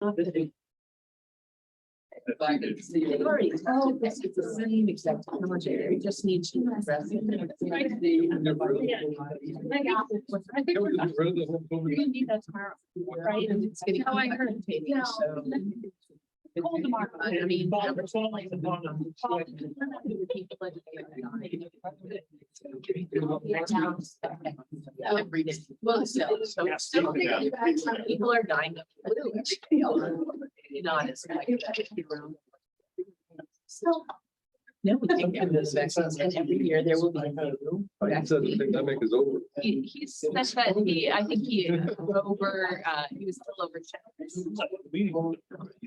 It's the same exact technology. We just need to address it. I think we're gonna need that tomorrow, right? It's getting How I heard. Yeah. so. Call tomorrow. I mean, every day. Well, so people are dying of flu. Not as so. No, we can give those vaccines, and every year there will be a new So the vaccine. pandemic is over. He said that I think he was still over.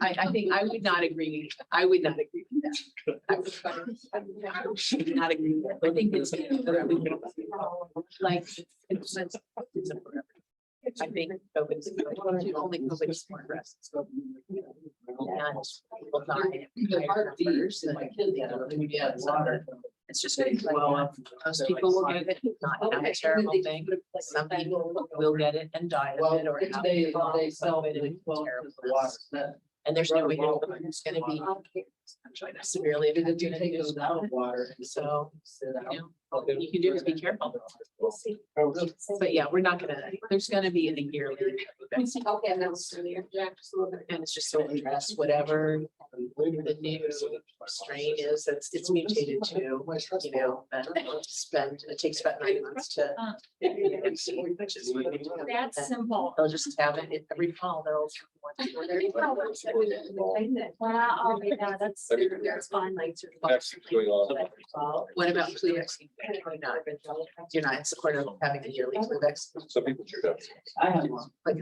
I think I would not agree. I would not agree with that. I would not agree with that. I think it's like, it's forever. I think COVID's only COVID's more aggressive. And people die in higher numbers than it's just very most people will get it, not have a terrible thing. Some people will get it and die of it or have COVID and terrible. And there's no way to know who's going to be severely affected. So, what you can do is be careful. We'll see. But yeah, we're not gonna, there's gonna be in a year. Okay, and that's earlier. And it's just so address whatever the new strain is, it's mutated to, you know, and it takes about 9 months to. That's simple. They'll just have it every fall, they'll. Wow, yeah, that's fine. Vaccines going on. What about flu vaccine? You're not in support of having a yearly flu vaccine? Some people should have. I have one. Like,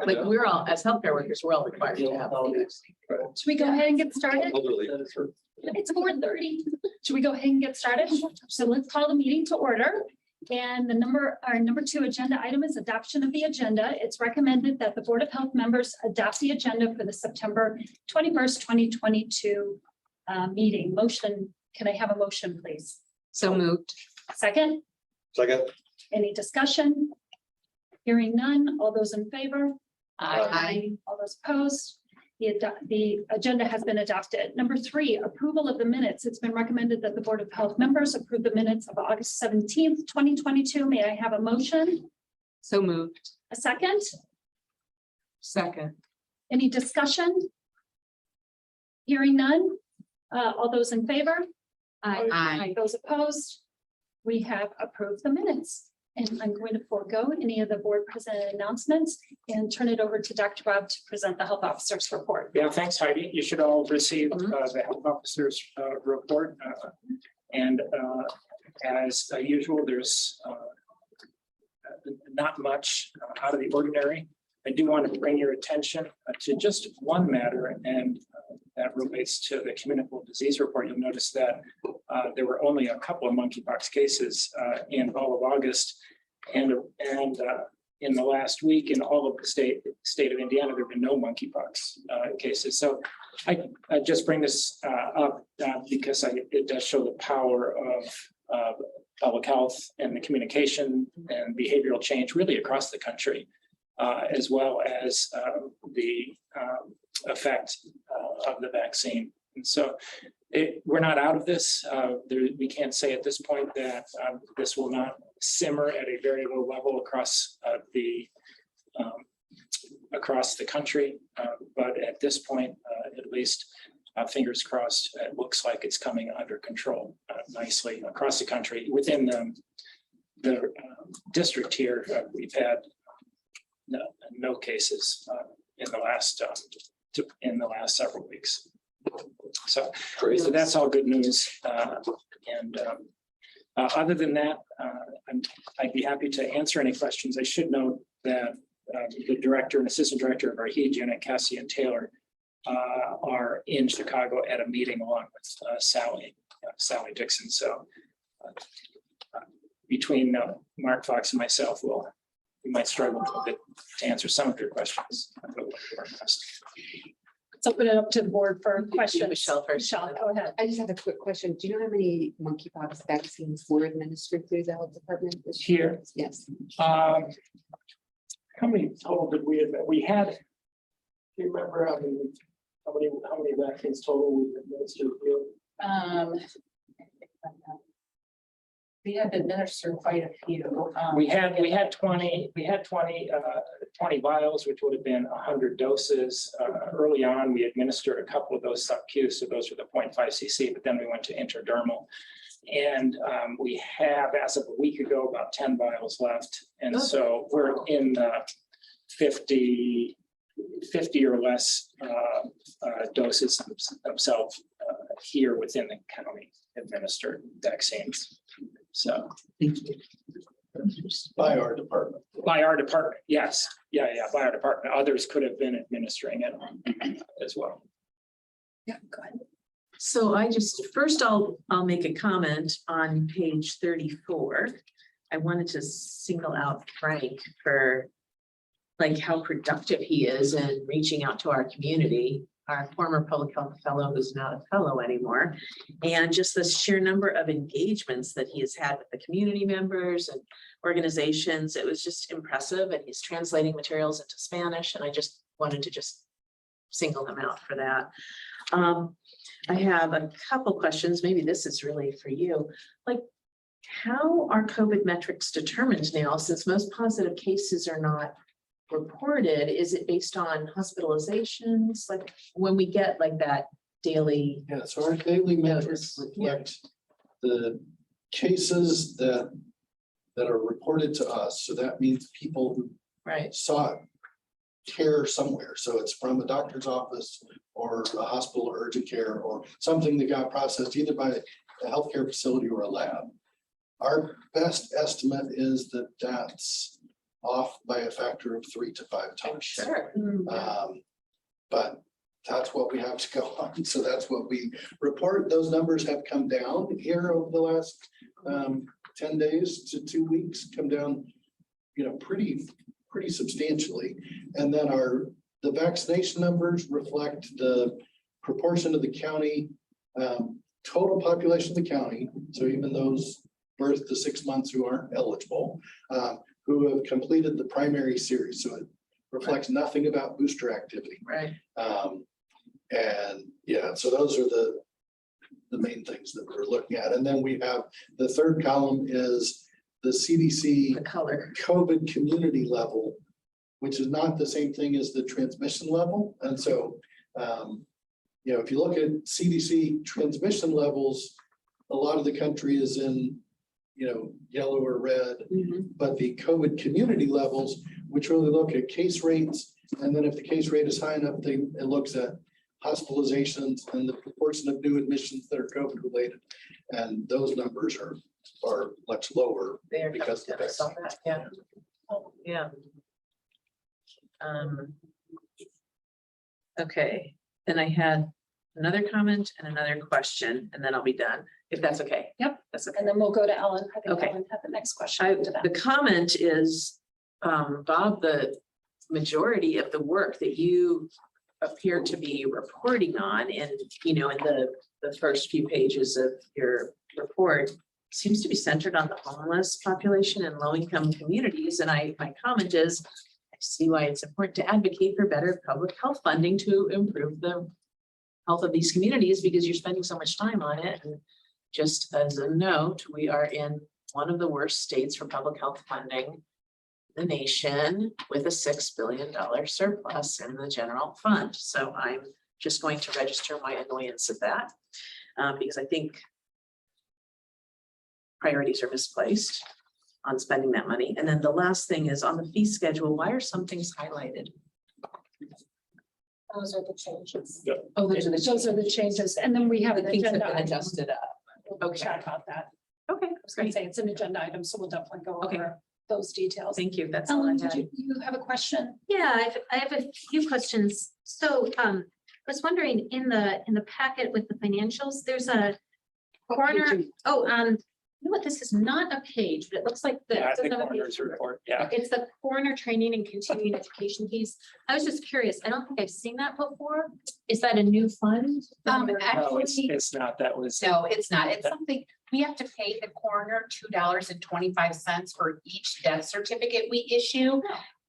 like we're all, as healthcare workers, we're all required to have. flu vaccine. Should we go ahead and get started? Elderly. It's 4:30. Should we go ahead and get started? So let's call the meeting to order. And our number 2 agenda item is adoption of the agenda. It's recommended that the Board of Health members adopt the agenda for the September 21st, 2022 meeting. Motion, can I have a motion, please? So moved. Second, Second. any discussion? Hearing none, all those in favor? Aye. All those opposed? The agenda has been adopted. Number 3, approval of the minutes. It's been recommended that the Board of Health members approve the minutes of August 17th, 2022. May I have a motion? So moved. A second? Second. Any discussion? Hearing none. All those in favor? Aye. Those opposed? We have approved the minutes. And I'm going to forego any of the board presented announcements and turn it over to Dr. Rob to present the health officer's report. Yeah, thanks, Heidi. You should all receive the health officer's report. And as usual, there's not much out of the ordinary. I do want to bring your attention to just one matter, and that relates to the communicable disease report. You'll notice that there were only a couple of monkeypox cases in all of August, and in the last week in all of the state of Indiana, there have been no monkeypox cases. So I just bring this up because it does show the power of public health and the communication and behavioral change really across the country, as well as the effect of the vaccine. And so we're not out of this. We can't say at this point that this will not simmer at a very low level across the country. But at this point, at least, fingers crossed, it looks like it's coming under control nicely across the country. Within the district here, we've had no cases in the last several weeks. So that's all good news. Other than that, I'd be happy to answer any questions. I should note that the director and assistant director of our HEAD unit, Cassie and Taylor, are in Chicago at a meeting along with Sally Dixon. So between Mark Fox and myself, we might struggle a bit to answer some of your questions. Let's open it up to the board for questions. Michelle first. Michelle, go ahead. I just have a quick question. Do you know how many monkeypox vaccines were administered through the health department this year? Here. Yes. How many total did we have? We had Do you remember how many vaccines total we've administered here? We had to administer quite a few. We had 20 vials, which would have been 100 doses. Early on, we administered a couple of those sub-Q, so those were the 0.5 cc, but then we went to intradermal. And we have, as of a week ago, about 10 vials left. And so we're in the 50 or less doses themselves here within the county administered vaccines. So. By our department. By our department, yes. Yeah, by our department. Others could have been administering it as well. Yeah, go ahead. So first I'll make a comment on page 34. I wanted to single out Frank for like how productive he is in reaching out to our community, our former public health fellow who's not a fellow anymore, and just the sheer number of engagements that he has had with the community members and organizations. It was just impressive, and he's translating materials into Spanish, and I just wanted to single him out for that. I have a couple questions. Maybe this is really for you. Like, how are COVID metrics determined now, since most positive cases are not reported? Is it based on hospitalizations? Like when we get like that daily? Yeah, so our daily metrics reflect the cases that are reported to us. So that means people who sought care somewhere. So it's from a doctor's office or a hospital or urgent care or something that got processed either by a healthcare facility or a lab. Our best estimate is that that's off by a factor of 3 to 5 times. Sure. But that's what we have to go on. So that's what we report. Those numbers have come down here over the last 10 days to 2 weeks, come down, pretty substantially. And then the vaccination numbers reflect the proportion of the county, total population of the county. So even those birth to 6 months who aren't eligible, who have completed the primary series. So it reflects nothing about booster activity. Right. And yeah, so those are the main things that we're looking at. And then we have the third column is the CDC The color. COVID community level, which is not the same thing as the transmission level. And so, if you look at CDC transmission levels, a lot of the country is in, yellow or red, but the COVID community levels, which really look at case rates. And then if the case rate is high enough, it looks at hospitalizations and the proportion of new admissions that are COVID related. And those numbers are much lower There, because of the I saw vaccine. that. Yeah. Okay, then I had another comment and another question, and then I'll be done, if that's okay. Yep. That's okay. And then we'll go to Ellen. I think Okay. Ellen had the next question after that. The comment is, Bob, the majority of the work that you appear to be reporting on in the first few pages of your report seems to be centered on the homeless population and low-income communities. And my comment is, I see why it's important to advocate for better public health funding to improve the health of these communities, because you're spending so much time on it. And just as a note, we are in one of the worst states for public health funding in the nation, with a $6 billion surplus in the general fund. So I'm just going to register my annoyance at that, because I think priorities are misplaced on spending that money. And then the last thing is on the fee schedule, why are some things highlighted? Those are the changes. Oh, those are Those are the changes. And then we have the an things that agenda have been item. adjusted up. We'll Okay. chat about that. Okay, I was going great. to say it's an agenda item, so we'll definitely go Okay. over those details. Thank you. That's all I Ellen, did had. you have a question? Yeah, I have a few questions. So I was wondering, in the packet with the financials, there's a corner, you know what, this is not a page, but it looks like the. Yeah, I it doesn't think have a coroner's page. report, yeah. It's the coroner training and continuing education piece. I was just curious. I don't think I've seen that before. Is that a new fund? No, Actually, it's not, that was. no, it's not. It's something, we have to pay the coroner $2.25 for each death certificate we issue.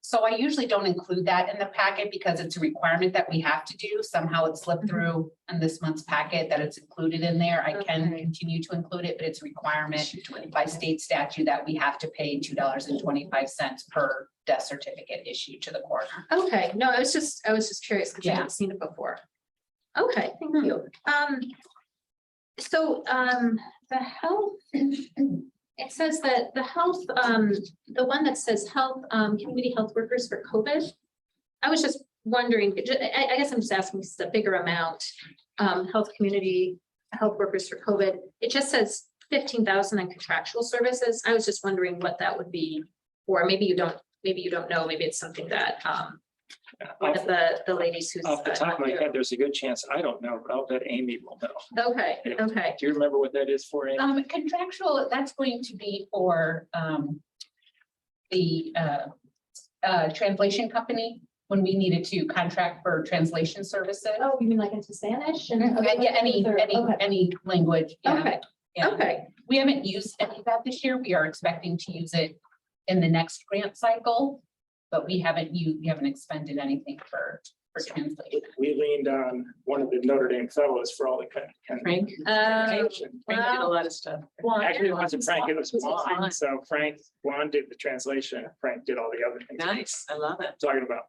So I usually don't include that in the packet because it's a requirement that we have to do. Somehow it slipped through in this month's packet that it's included in there. I can Okay. continue to include it, but it's a requirement by state statute that we have to pay $2.25 per death certificate issued to the coroner. Okay, no, I was just curious because I Yeah. hadn't seen it before. Okay, thank you. The health, it says that the health, the one that says health, community health workers for COVID. I was just wondering, I guess I'm just asking, this is a bigger amount, health community, health workers for COVID. It just says 15,000 in contractual services. I was just wondering what that would be, or maybe you don't know, maybe it's something that, one of the ladies who's. Off the top of my head, there's a good chance, I don't know, but I'll bet Amy will know. Okay, okay. Do you remember what that is for, Amy? Contractual, that's going to be for the translation company when we needed to contract for translation services. Oh, you mean like into Spanish and? Yeah, any language. Yeah. Okay, Yeah. okay, We haven't used any of that this year. We are expecting to use it in the next grant cycle, but we haven't expended anything for translation. We leaned on one of the Notre Dame fellows for all the. Frank? Frank did a lot of stuff. Actually, it wasn't Frank, it was Juan. So Juan did the translation, Frank did all the other things. Nice, I love it. Talking about,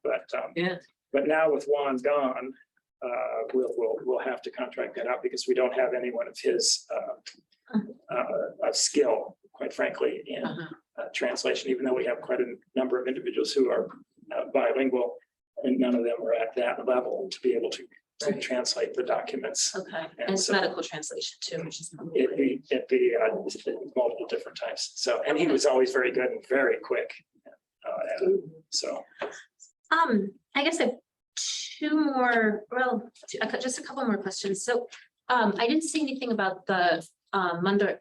Yeah. but now with Juan gone, we'll have to contract that out because we don't have anyone of his of skill, quite frankly, in translation, even though we have quite a number of individuals who are bilingual, and none of them are at that level to be able to translate the documents. okay. And And it's so- medical translation too, which is. It'd be multiple different types. So, and he was always very good and very quick. So. I guess I have just a couple more questions. So, I didn't see anything about the mother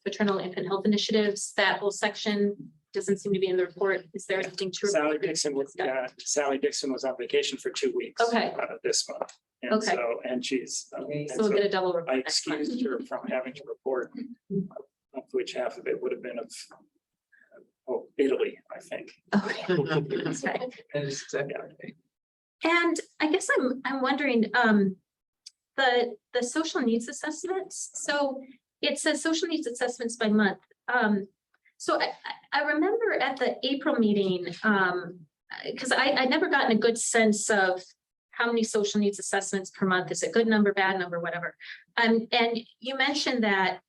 maternal infant health initiatives. That whole section doesn't seem to be in the report. Is there anything to? Sally Dixon was on vacation for 2 weeks. Okay. This month. And Okay. so, and she's. and So we'll so get a double I report next month. excused her from having to report, of which half of it would have been of Italy, I think. Okay. Okay. That is exactly. And I guess I'm wondering, the social needs assessments. So it says social needs assessments by month. So I remember at the April meeting, because I never gotten a good sense of how many social needs assessments per month. Is it good number, bad number, whatever. And you mentioned that,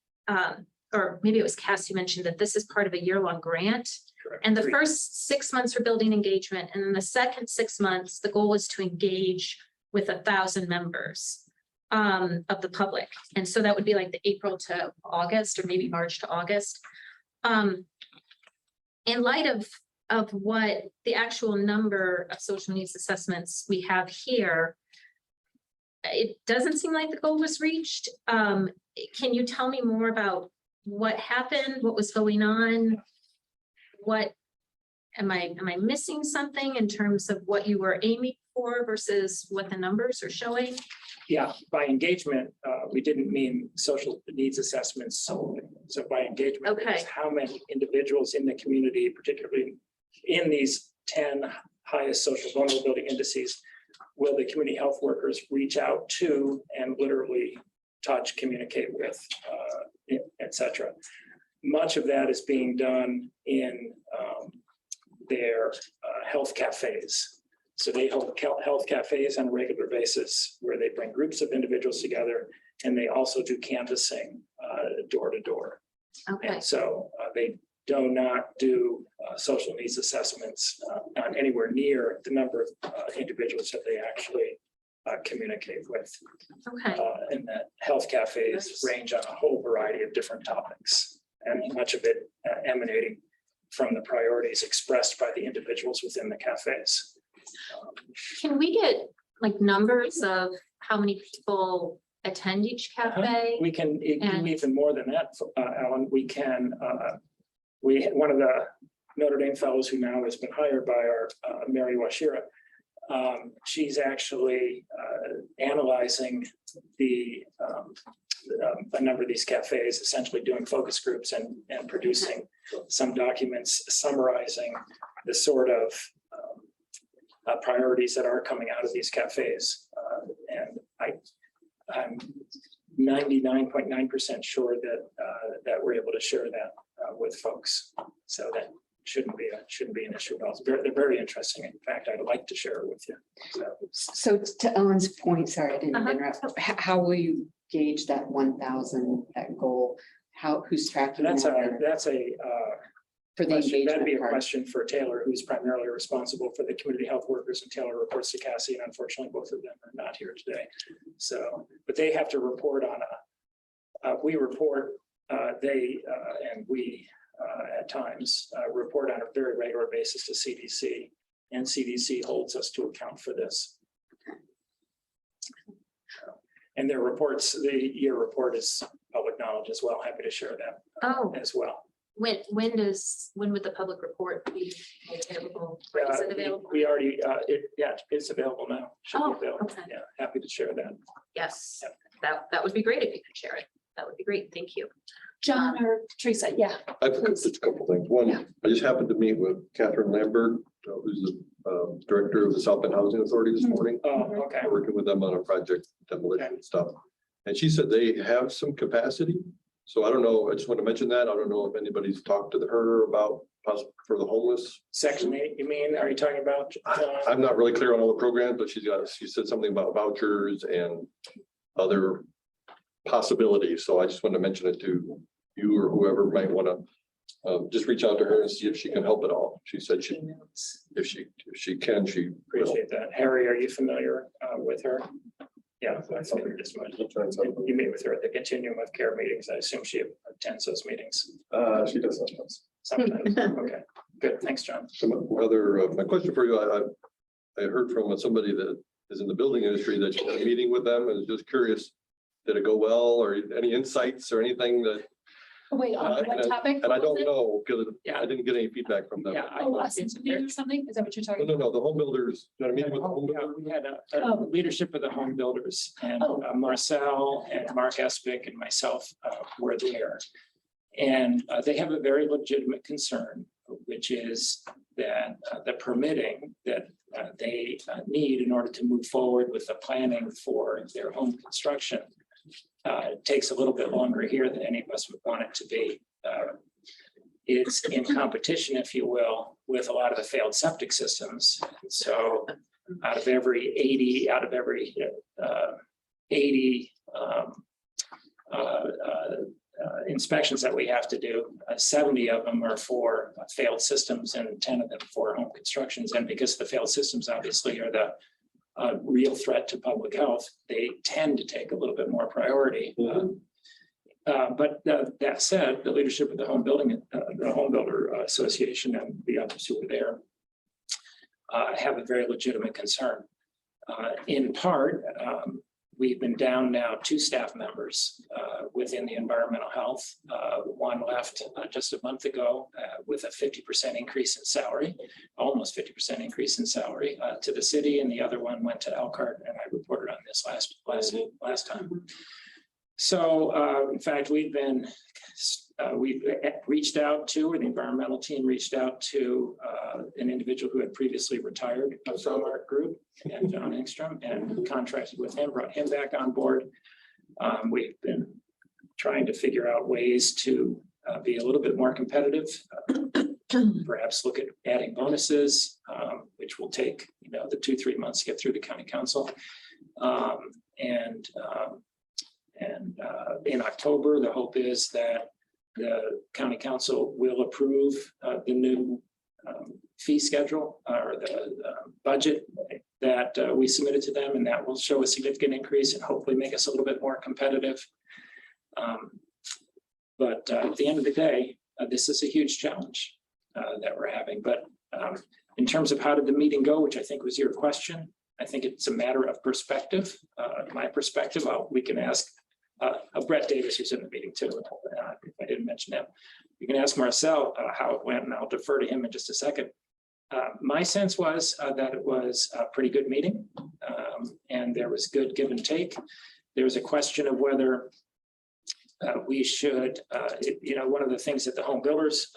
or maybe it was Cass, you mentioned that this is part of a year-long grant. Correct. And the first 6 months are building engagement, and then the second 6 months, the goal is to engage with 1,000 members of the public. And so that would be like the April to August, or maybe March to August. In light of what the actual number of social needs assessments we have here, it doesn't seem like the goal was reached. Can you tell me more about what happened, what was going on? What am I missing something in terms of what you were aiming for versus what the numbers are showing? Yeah, by engagement, we didn't mean social needs assessments solely. So by engagement, Okay. it's how many individuals in the community, particularly in these 10 highest social vulnerability indices, will the community health workers reach out to and literally touch, communicate with, et cetera. Much of that is being done in their health cafes. So they hold health cafes on a regular basis where they bring groups of individuals together, and they also do canvassing door to door. Okay, And so they do not do social needs assessments on anywhere near the number of individuals that they actually communicate with. okay, And that health cafes range on a whole variety of different topics, and much of it emanating from the priorities expressed by the individuals within the cafes. can we get like numbers of how many people attend each cafe? We can do And- even more than that, Alan. We can, one of the Notre Dame fellows who now has been hired by our Mary Washira, she's actually analyzing a number of these cafes, essentially doing focus groups and producing some documents summarizing the sort of priorities that are coming out of these cafes. And I'm 99.9% sure that we're able to share that with folks. So that shouldn't be an issue at all. They're very interesting. In fact, I'd like to share it with you. So to Ellen's point, sorry, I didn't Uh-huh. interrupt. How will you gauge that 1,000, that goal? Who's tracking That's that? a For the question. That'd be engagement a part? question for Taylor, who's primarily responsible for the community health workers, and Taylor reports to Cassie, and unfortunately, both of them are not here today. So, but they have to report on we report, and we at times report on a very regular basis to CDC, and CDC holds us to account for this. And their reports, the year report is public knowledge as well. Happy to share that Oh, as well. when would the public report be available? Or is it available? We already, it's available now. Should be Oh, available. okay. Yeah, happy to share that. Yes, that would be great if you could share it. That would be great. Thank you. John or Teresa, yeah. I've got just a couple things. One, I just happened to meet with Catherine Lambert, who's the director of the South Bend Housing Authority this morning. Oh, okay. Working with them on a project demolition and stuff. And she said they have some capacity. So I don't know, I just want to mention that. I don't know if anybody's talked to her about possible for the homeless. Section 8, you mean? Are you talking about? I'm not really clear on all the programs, but she said something about vouchers and other possibilities. So I just wanted to mention it to you or whoever might want to just reach out to her and see if she can help at all. She said if she can, she will. Appreciate that. Harry, are you familiar with her? Yeah, I figured as much. You meet with her at the Continuum of Care meetings. I assume she attends those meetings. She does sometimes. Sometimes. Okay, good. Thanks, John. My question for you, I heard from somebody that is in the building industry that you had a meeting with them. I was just curious, did it go well, or any insights or anything that? Wait, on what topic? And I don't was it? know, because Yeah. I didn't get any feedback from them. Yeah, Oh, us interviewing or something? Is that what you're talking about? No, the home builders, you know what I mean, with the home Yeah, builders? we had Oh. leadership of the home builders, and Oh. Marcel and Mark Espick and myself were there. And they have a very legitimate concern, which is that the permitting that they need in order to move forward with the planning for their home construction takes a little bit longer here than any of us would want it to be. It's in competition, if you will, with a lot of the failed septic systems. So out of every 80 inspections that we have to do, 70 of them are for failed systems and 10 of them for home constructions. And because the failed systems obviously are the real threat to public health, they tend to take a little bit more priority. But that said, the leadership of the Home Builder Association and the others who were there have a very legitimate concern. In part, we've been down now 2 staff members within the environmental health. One left just a month ago with a 50% increase in salary, almost 50% increase in salary to the city, and the other one went to Elkhart, and I reported on this last time. So in fact, we've reached out to, or the environmental team reached out to an individual who had previously retired from our group, and John Engstrom, and contracted with him, brought him back on board. We've been trying to figure out ways to be a little bit more competitive, perhaps look at adding bonuses, which will take, the 2-3 months to get through the county council. In October, the hope is that the county council will approve the new fee schedule or the budget that we submitted to them, and that will show a significant increase and hopefully make us a little bit more competitive. But at the end of the day, this is a huge challenge that we're having. But in terms of how did the meeting go, which I think was your question, I think it's a matter of perspective. My perspective, we can ask Brett Davis, who's in the meeting too, if I didn't mention him. You can ask Marcel how it went, and I'll defer to him in just a second. My sense was that it was a pretty good meeting, and there was good give and take. There was a question of whether we should, one of the things that the Home Builders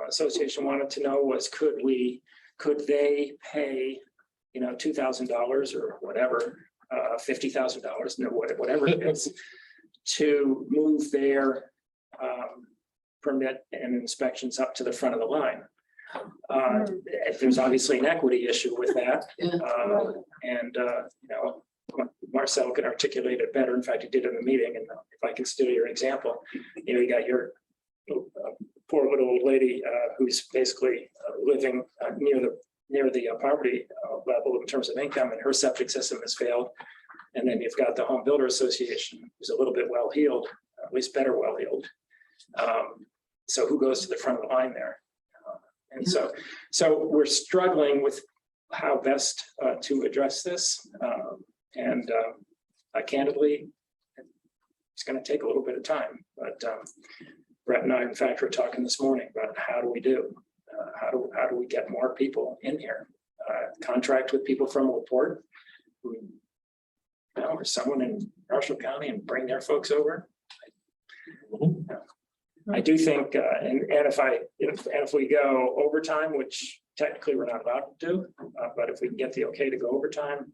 Association wanted to know was could they pay $2,000 or whatever, $50,000, no, whatever it is, to move their permit and inspections up to the front of the line. There's obviously an equity issue with that. Marcel can articulate it better. In fact, he did in the meeting. And if I can steal your example, you got your poor little old lady who's basically living near the poverty level in terms of income, and her septic system has failed. And then you've got the Home Builder Association, who's a little bit well-heeled, at least better well-heeled. So who goes to the front of the line there? So we're struggling with how best to address this. Candidly, it's going to take a little bit of time, but Brett and I, in fact, were talking this morning about how do we do? How do we get more people in here? Contract with people from LaPorte, or someone in Marshall County, and bring their folks over. I do think, and if we go overtime, which technically we're not allowed to do, but if we can get the okay to go overtime,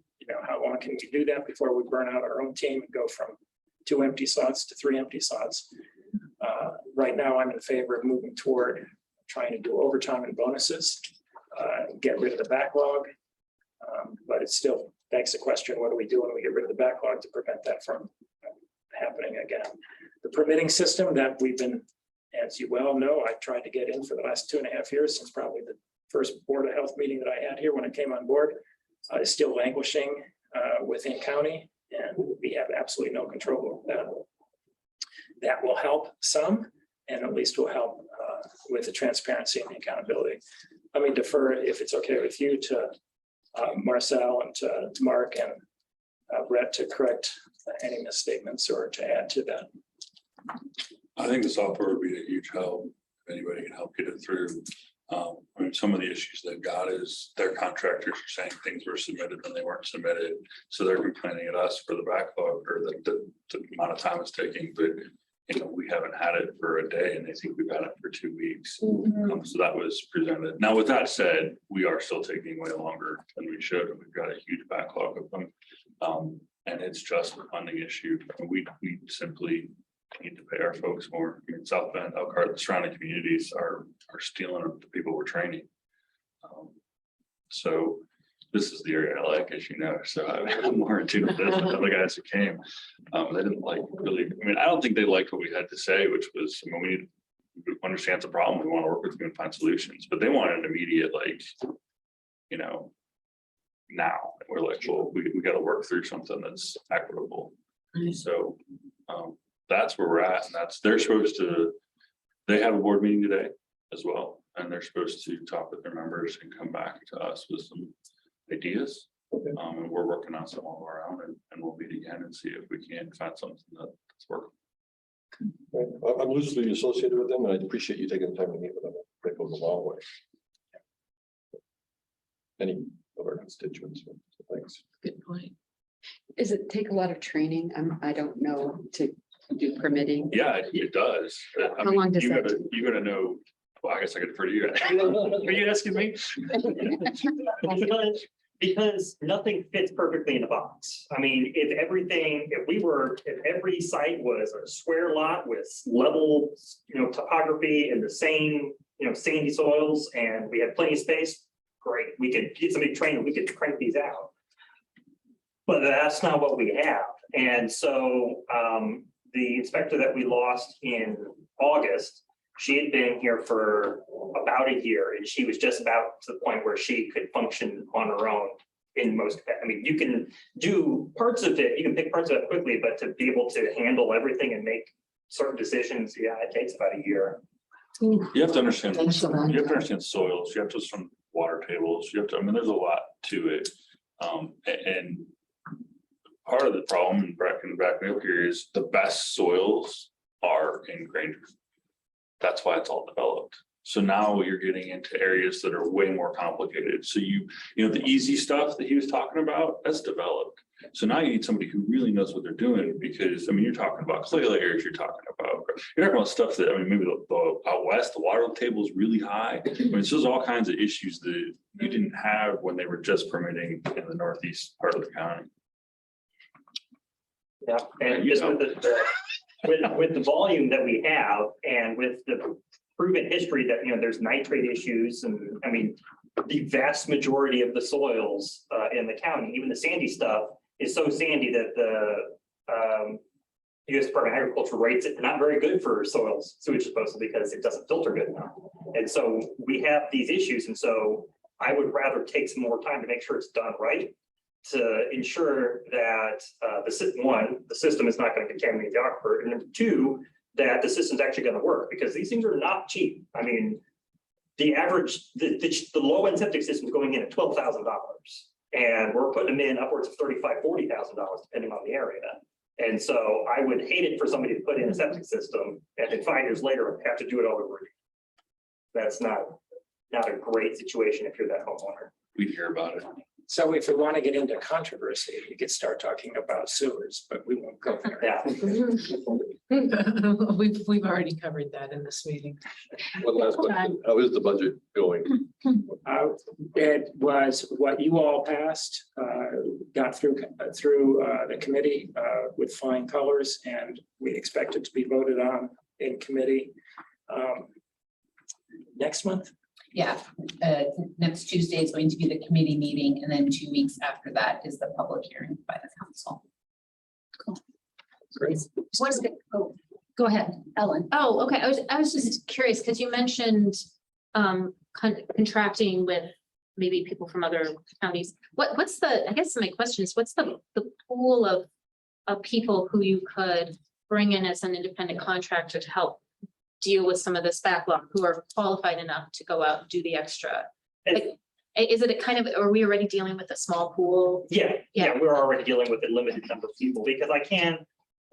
how long can we do that before we burn out our own team and go from 2 empty slots to 3 empty slots? Right now, I'm in favor of moving toward trying to do overtime and bonuses, get rid of the backlog. But it still begs the question, what do we do when we get rid of the backlog to prevent that from happening again? The permitting system that we've been, as you well know, I tried to get in for the last 2.5 years, since probably the first Board of Health meeting that I had here when I came on board, is still languishing within county, and we have absolutely no control over that. That will help some, and at least will help with the transparency and the accountability. Let me defer, if it's okay with you, to Marcel and to Mark and Brett to correct any misstatements or to add to that. I think the software would be a huge help. If anybody can help get it through. Some of the issues they've got is their contractors are saying things were submitted when they weren't submitted. So they're complaining at us for the backlog or the amount of time it's taking. But we haven't had it for a day, and they think we've had it for 2 weeks. So that was presented. Now, with that said, we are still taking way longer than we should, and we've got a huge backlog of them. And it's just a funding issue. We simply need to pay our folks more. South Bend, Elkhart, the surrounding communities are stealing the people we're training. So this is the area I like, as you know. So I'm more in tune with this than the other guys who came. They didn't really. I don't think they liked what we had to say, which was, we need to understand the problem. We want to work with you and find solutions, but they wanted an immediate, now. And we're like, well, we got to work through something that's equitable. So that's where we're at, and they're supposed to. They have a board meeting today as well, and they're supposed to talk with their members and come back to us with some ideas. And we're working on some of our own, and we'll meet again and see if we can find something that's working. Right. I'm loosely associated with them, and I appreciate you taking the time to meet with them. That goes a long way. Any of our constituents. So thanks. Good point. Does it take a lot of training? I don't know, to do permitting. Yeah, it does. How long does that take? You gotta know. Well, I guess I could defer to you. Are you asking me? Because nothing fits perfectly in a box. If every site was a square lot with level, topography and the same, sandy soils, and we had plenty of space, great. We could get somebody trained, we could crank these out. But that's not what we have. And so the inspector that we lost in August, she had been here for about a year, and she was just about to the point where she could function on her own in most. You can do parts of it, you can pick parts of it quickly, but to be able to handle everything and make certain decisions, yeah, it takes about a year. You have to understand. Thanks a lot. You have to understand soils. You have to understand water tables. You have to. There's a lot to it, and part of the problem, and Brett can back me up here, is the best soils are in Granger. That's why it's all developed. So now you're getting into areas that are way more complicated. So you know, the easy stuff that he was talking about, that's developed. So now you need somebody who really knows what they're doing, because, I mean, you're talking about clay layers, you're talking about stuff that, I mean, maybe the out west, the water table is really high. I mean, it's just all kinds of issues that you didn't have when they were just permitting in the northeast part of the county. Yeah, and just with the volume that we have and with the proven history that, you know, there's nitrate issues, and I mean, the vast majority of the soils in the county, even the sandy stuff, is so sandy that the U.S. Department of Agriculture rates it not very good for soils sewage disposal because it doesn't filter good enough. And so we have these issues, and so I would rather take some more time to make sure it's done right, to ensure that the system is not going to contaminate the aquifer, and number two, that the system's actually going to work, because these things are not cheap. I mean, the average, the low end septic system is going in at $12,000, and we're putting them in upwards of $35,000, $40,000 depending on the area. And so I would hate it for somebody to put in a septic system and then 5 years later have to do it all over again. That's not a great situation if you're that homeowner. We'd hear about it. So if we want to get into controversy, you could start talking about sewers, but we won't go there. Yeah. We've already covered that in this meeting. One last question. How is the budget going? It was what you all passed, got through the committee with flying colors, and we expect it to be voted on in committee next month. Yeah, next Tuesday is going to be the committee meeting, and then 2 weeks after that is the public hearing by the council. Great. Go ahead, Ellen. Oh, okay. I was just curious because you mentioned contracting with maybe people from other counties. What's the, I guess my question is, what's the pool of people who you could bring in as an independent contractor to help deal with some of this backlog, who are qualified enough to go out and do the extra? Like, is it a kind of, are we already dealing with a small pool? Yeah, we're already dealing with a limited number of people, because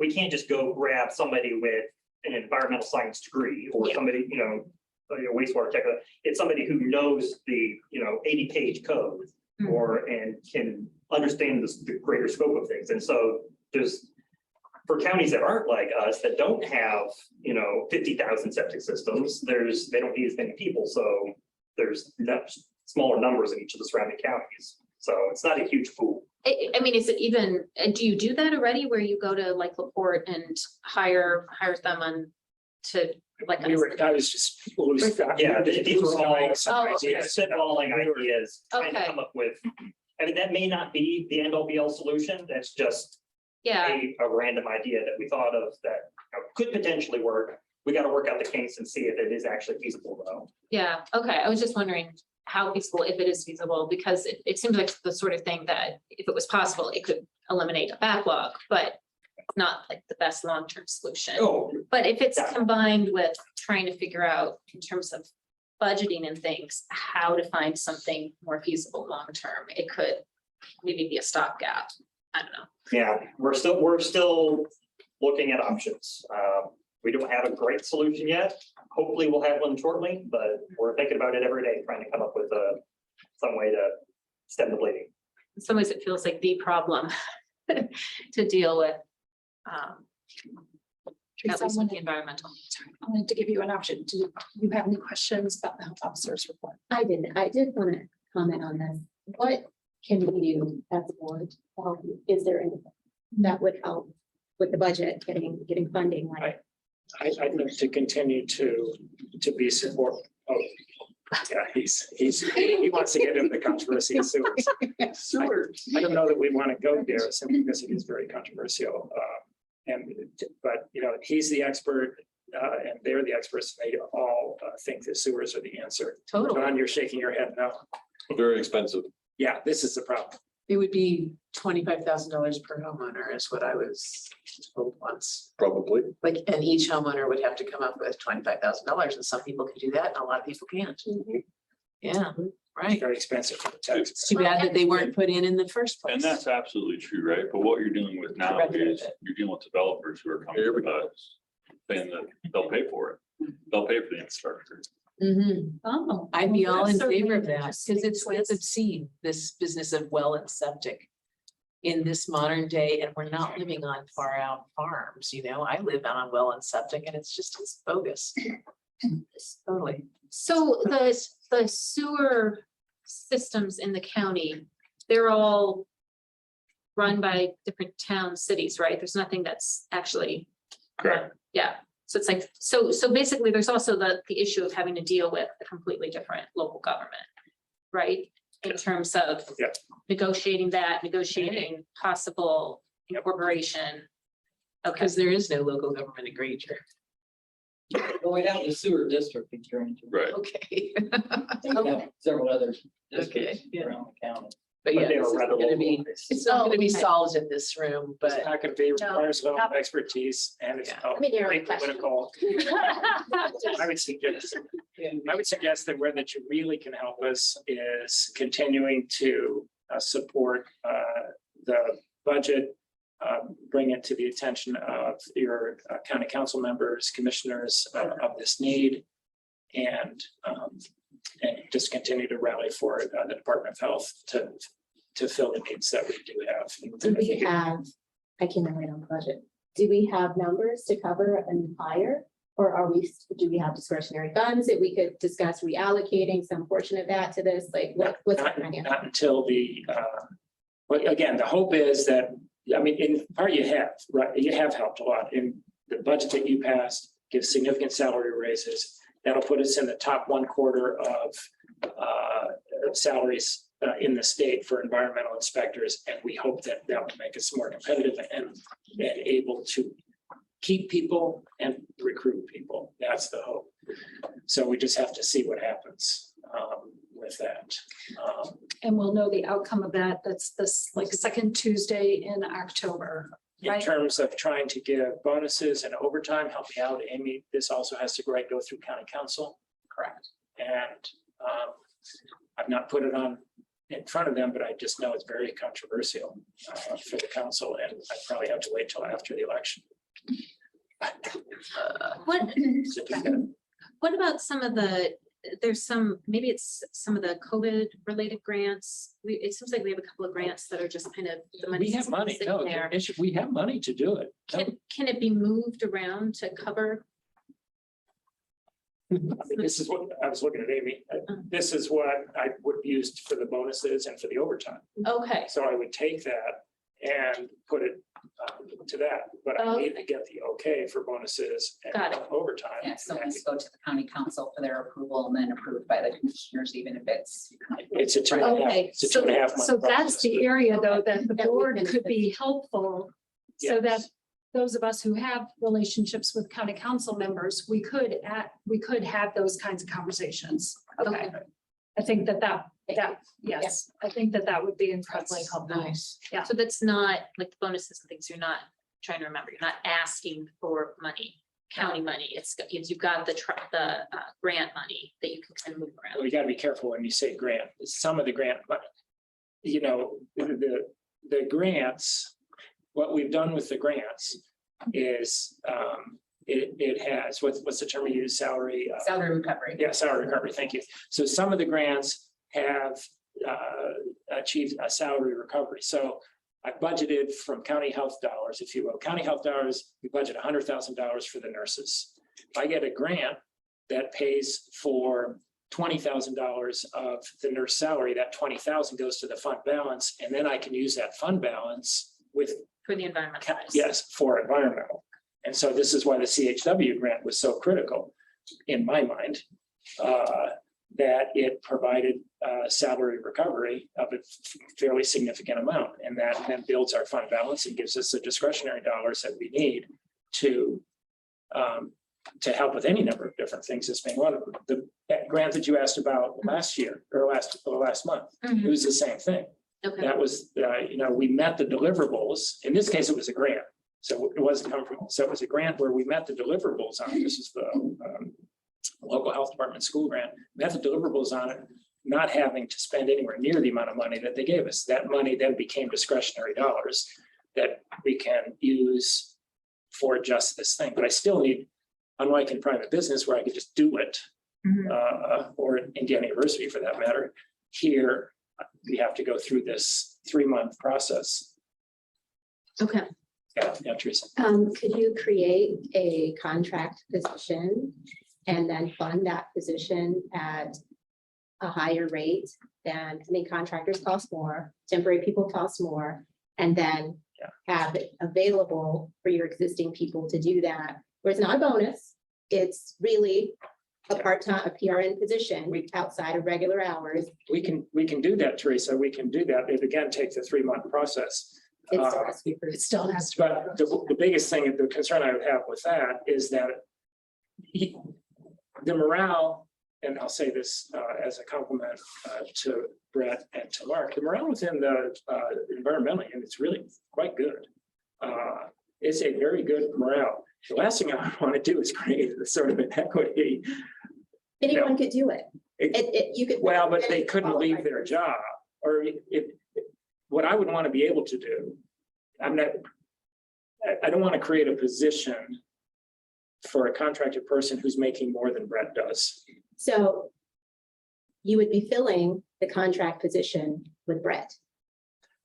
we can't just go grab somebody with an environmental science degree or somebody, you know, wastewater tech. It's somebody who knows the, 80-page code and can understand the greater scope of things. And so for counties that aren't like us, that don't have, 50,000 septic systems, they don't need as many people. So there's smaller numbers in each of the surrounding counties. So it's not a huge pool. I mean, is it even, do you do that already where you go to like LaPorte and hire them on to like? I was just. Yeah, these were all Oh, okay. spitballing ideas, trying to Okay. come up with, I mean, that may not be the end all be all solution. That's just Yeah, a random idea that we thought of that could potentially work. We got to work out the kinks and see if it is actually feasible though. yeah. Okay. I was just wondering how feasible, if it is feasible, because it seems like the sort of thing that if it was possible, it could eliminate a backlog, but not like the best long-term solution. Oh, But if it's Yeah. combined with trying to figure out in terms of budgeting and things, how to find something more feasible long-term, it could maybe be a stopgap. I don't know. yeah, we're still looking at options. We don't have a great solution yet. Hopefully we'll have one shortly, but we're thinking about it every day, trying to come up with some way to stem the bleeding. In some ways, it feels like the problem to deal with. At least with the environmental. I wanted to give you an option. Do you have any questions about the health officer's report? I did want to comment on this. What can we do as a board? Is there anything that would help with the budget, getting funding? Like, I'd like to continue to be support. Oh, yeah, he wants to get into the controversy of sewers. I don't know that we want to go there simply because it is very controversial. But he's the expert and they're the experts. They all think that sewers are the answer. Totally. John, you're shaking your head no. Very expensive. Yeah, this is the problem. It would be $25,000 per homeowner is what I was told once. Probably. Like, and each homeowner would have to come up with $25,000, and some people can do that and a lot of people can't. Yeah, right. Very expensive for the tax. It's too bad that they weren't put in the first place. And that's absolutely true, right? But what you're dealing with now is you're dealing with developers who are coming to us saying that they'll pay for it. They'll pay for the infrastructure. Oh. I'd be all in That's favor of certainly that, interesting because it's twist. obscene, this business of well and septic. In this modern day, and we're not living on far out farms, you know, I live on a well and septic, and it's bogus. Totally. So the sewer systems in the county, they're all run by different towns, cities, right? There's nothing that's actually. Correct. Yeah, so it's like, so basically, there's also the issue of having to deal with a completely different local government, right? In terms of Yeah. negotiating possible incorporation. Okay, Because there is no local government in Granger. Well, we have the sewer district in Carrington. Right. Okay. We have several other Okay, districts yeah. around the county. But But yeah, they this are isn't rather gonna be, localized. it's not gonna be okay. solved in this room, It's but not gonna be, No. Oh, requires a lot of expertise and it's Yeah. I mean, you're very right. political. I would suggest that where that you really can help us is continuing to support the budget. Bring it to the attention of your county council members, commissioners of this need. And just continue to rally for the Department of Health to fill the needs that we do have. Do we have, I can't remember it on the budget, do we have numbers to cover a new hire? Or do we have discretionary funds that we could discuss reallocating some portion of that to this, like what's Not happening? not until but again, the hope is that, I mean, in part you have, right, you have helped a lot in the budget that you passed, gives significant salary raises. That'll put us in the top 1/4 of salaries in the state for environmental inspectors. And we hope that that will make us more competitive and able to keep people and recruit people. That's the hope. So we just have to see what happens with that. And we'll know the outcome of that. That's this like second Tuesday in October. In Right. terms of trying to give bonuses and overtime, help me out, Amy, this also has to go through county council. Correct. And I've not put it on in front of them, but I just know it's very controversial for the council, and I probably have to wait till after the election. what about some of maybe it's some of the COVID related grants? It seems like we have a couple of grants that are just kind of. the We money's have money, sitting no, there. we have money to do it. No, Can it be moved around to cover? I mean, this is what I was looking at, Amy. This is what I would have used for the bonuses and for the overtime. Okay, So I would take that and put it to that, but I need to get the okay for bonuses and Got it. overtime. Yeah, so it needs to go to the county council for their approval and then approved by the commissioners, even if it's. It's a 2.5 Okay, it's a 2.5 month So that's process. the area though that the That we board can- could be helpful. So that Yes. those of us who have relationships with county council members, we could have those kinds of conversations. okay. I think yes, I think that would be incredibly helpful. nice. So that's not like the bonuses and things, you're not trying to remember, you're not asking for money, county money. You've got the grant money that you can kind of move Well, around. you gotta be careful when you say grant, some of the grant, but you know, the grants, what we've done with the grants is it has, what's the term we use, salary? Salary recovery. Yeah, salary recovery, thank you. So some of the grants have achieved a salary recovery. So I budgeted from county health dollars, if you will. County health dollars, we budget $100,000 for the nurses. If I get a grant that pays for $20,000 of the nurse salary, that $20,000 goes to the fund balance, and then I can use that fund balance with, For the environmental. yes, for environmental. And so this is why the CHW grant was so critical in my mind, that it provided salary recovery of a fairly significant amount. And that then builds our fund balance and gives us the discretionary dollars that we need to help with any number of different things. This being one of them. That grant that you asked about last year or last month, it was the same thing. Okay, That was, we met the deliverables. In this case, it was a grant. So it wasn't coming from, so it was a grant where we met the deliverables on, this is the local health department school grant, met the deliverables on it, not having to spend anywhere near the amount of money that they gave us. That money then became discretionary dollars that we can use for just this thing. But I still need, unlike in private business where I could just do it, or Indiana University for that matter. Here, we have to go through this 3-month process. Okay. Yeah, Teresa. Could you create a contract position and then fund that position at a higher rate than, I mean, contractors cost more, temporary people cost more, and then have it available for your existing people to do that, where it's not a bonus, it's really a part-time, a PRN position outside of regular hours. We can do that, Teresa. We can do that. It again takes a 3-month process. It still has to be approved. It still has to. But the biggest thing, the concern I would have with that is that the morale, and I'll say this as a compliment to Brett and to Mark, the morale within the environmentally, and it's really quite good. It's a very good morale. The last thing I want to do is create a sort of an equity. Anyone could do it. You could. Well, but they couldn't leave their job, or if, what I would want to be able to do, I don't want to create a position for a contracted person who's making more than Brett does. So you would be filling the contract position with Brett.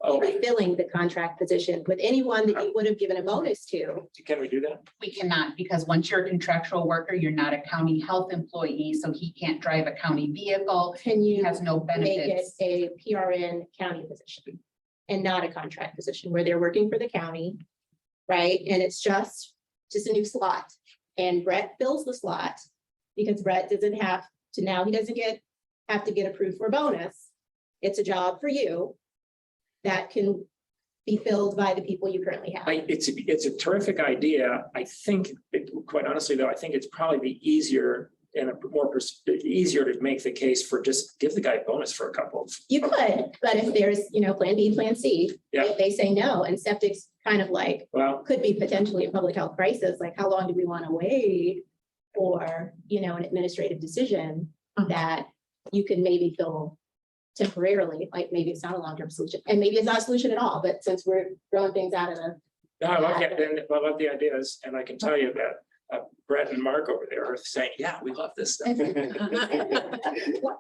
Oh, You'd be filling the contract position with anyone that you would have given a bonus to. can we do that? We cannot, because once you're a contractual worker, you're not a county health employee, so he can't drive a county vehicle. Can He you has no make it benefits. a PRN county position and not a contract position where they're working for the county, right? And it's just a new slot. And Brett fills the slot because Brett doesn't have to, now he doesn't have to get approved for a bonus. It's a job for you that can be filled by the people you currently have. It's a terrific idea. I think, quite honestly, though, I think it's probably easier and easier to make the case for just give the guy a bonus for a couple. You could, but if there's, plan B, plan C, Yeah. if they say no, and septic's kind of like, Well, could be potentially a public health crisis, like how long do we want to wait for, an administrative decision that you can maybe fill temporarily, like maybe it's not a long-term solution, and maybe it's not a solution at all, but since we're throwing things out of the. no, I love the ideas, and I can tell you that Brett and Mark over there are saying, yeah, we love this stuff.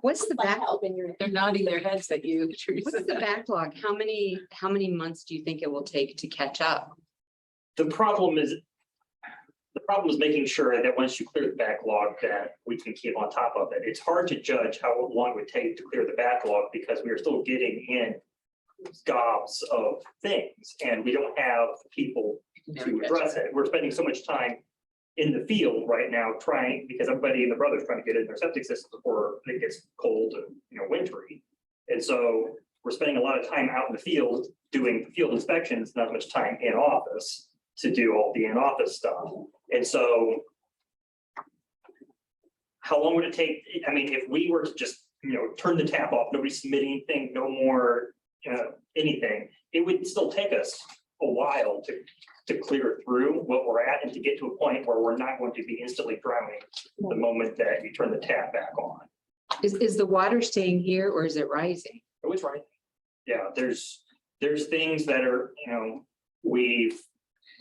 What's the Like back, help in your. They're nodding their heads at you, Teresa. what's the backlog? How many months do you think it will take to catch up? The problem is making sure that once you clear the backlog, that we can keep on top of it. It's hard to judge how long it would take to clear the backlog because we are still getting in gobs of things and we don't have people to address it. We're spending so much time in the field right now because everybody and their brother's trying to get in their septic system before it gets cold and wintry. And so we're spending a lot of time out in the field doing field inspections, not much time in office to do all the in-office stuff. And so how long would it take? I mean, if we were to just, turn the tap off, nobody submitting anything, no more, anything, it would still take us a while to clear through what we're at and to get to a point where we're not going to be instantly drowning the moment that you turn the tap back on. Is the water staying here or is it rising? Oh, it's right. Yeah, there's things that are, we've,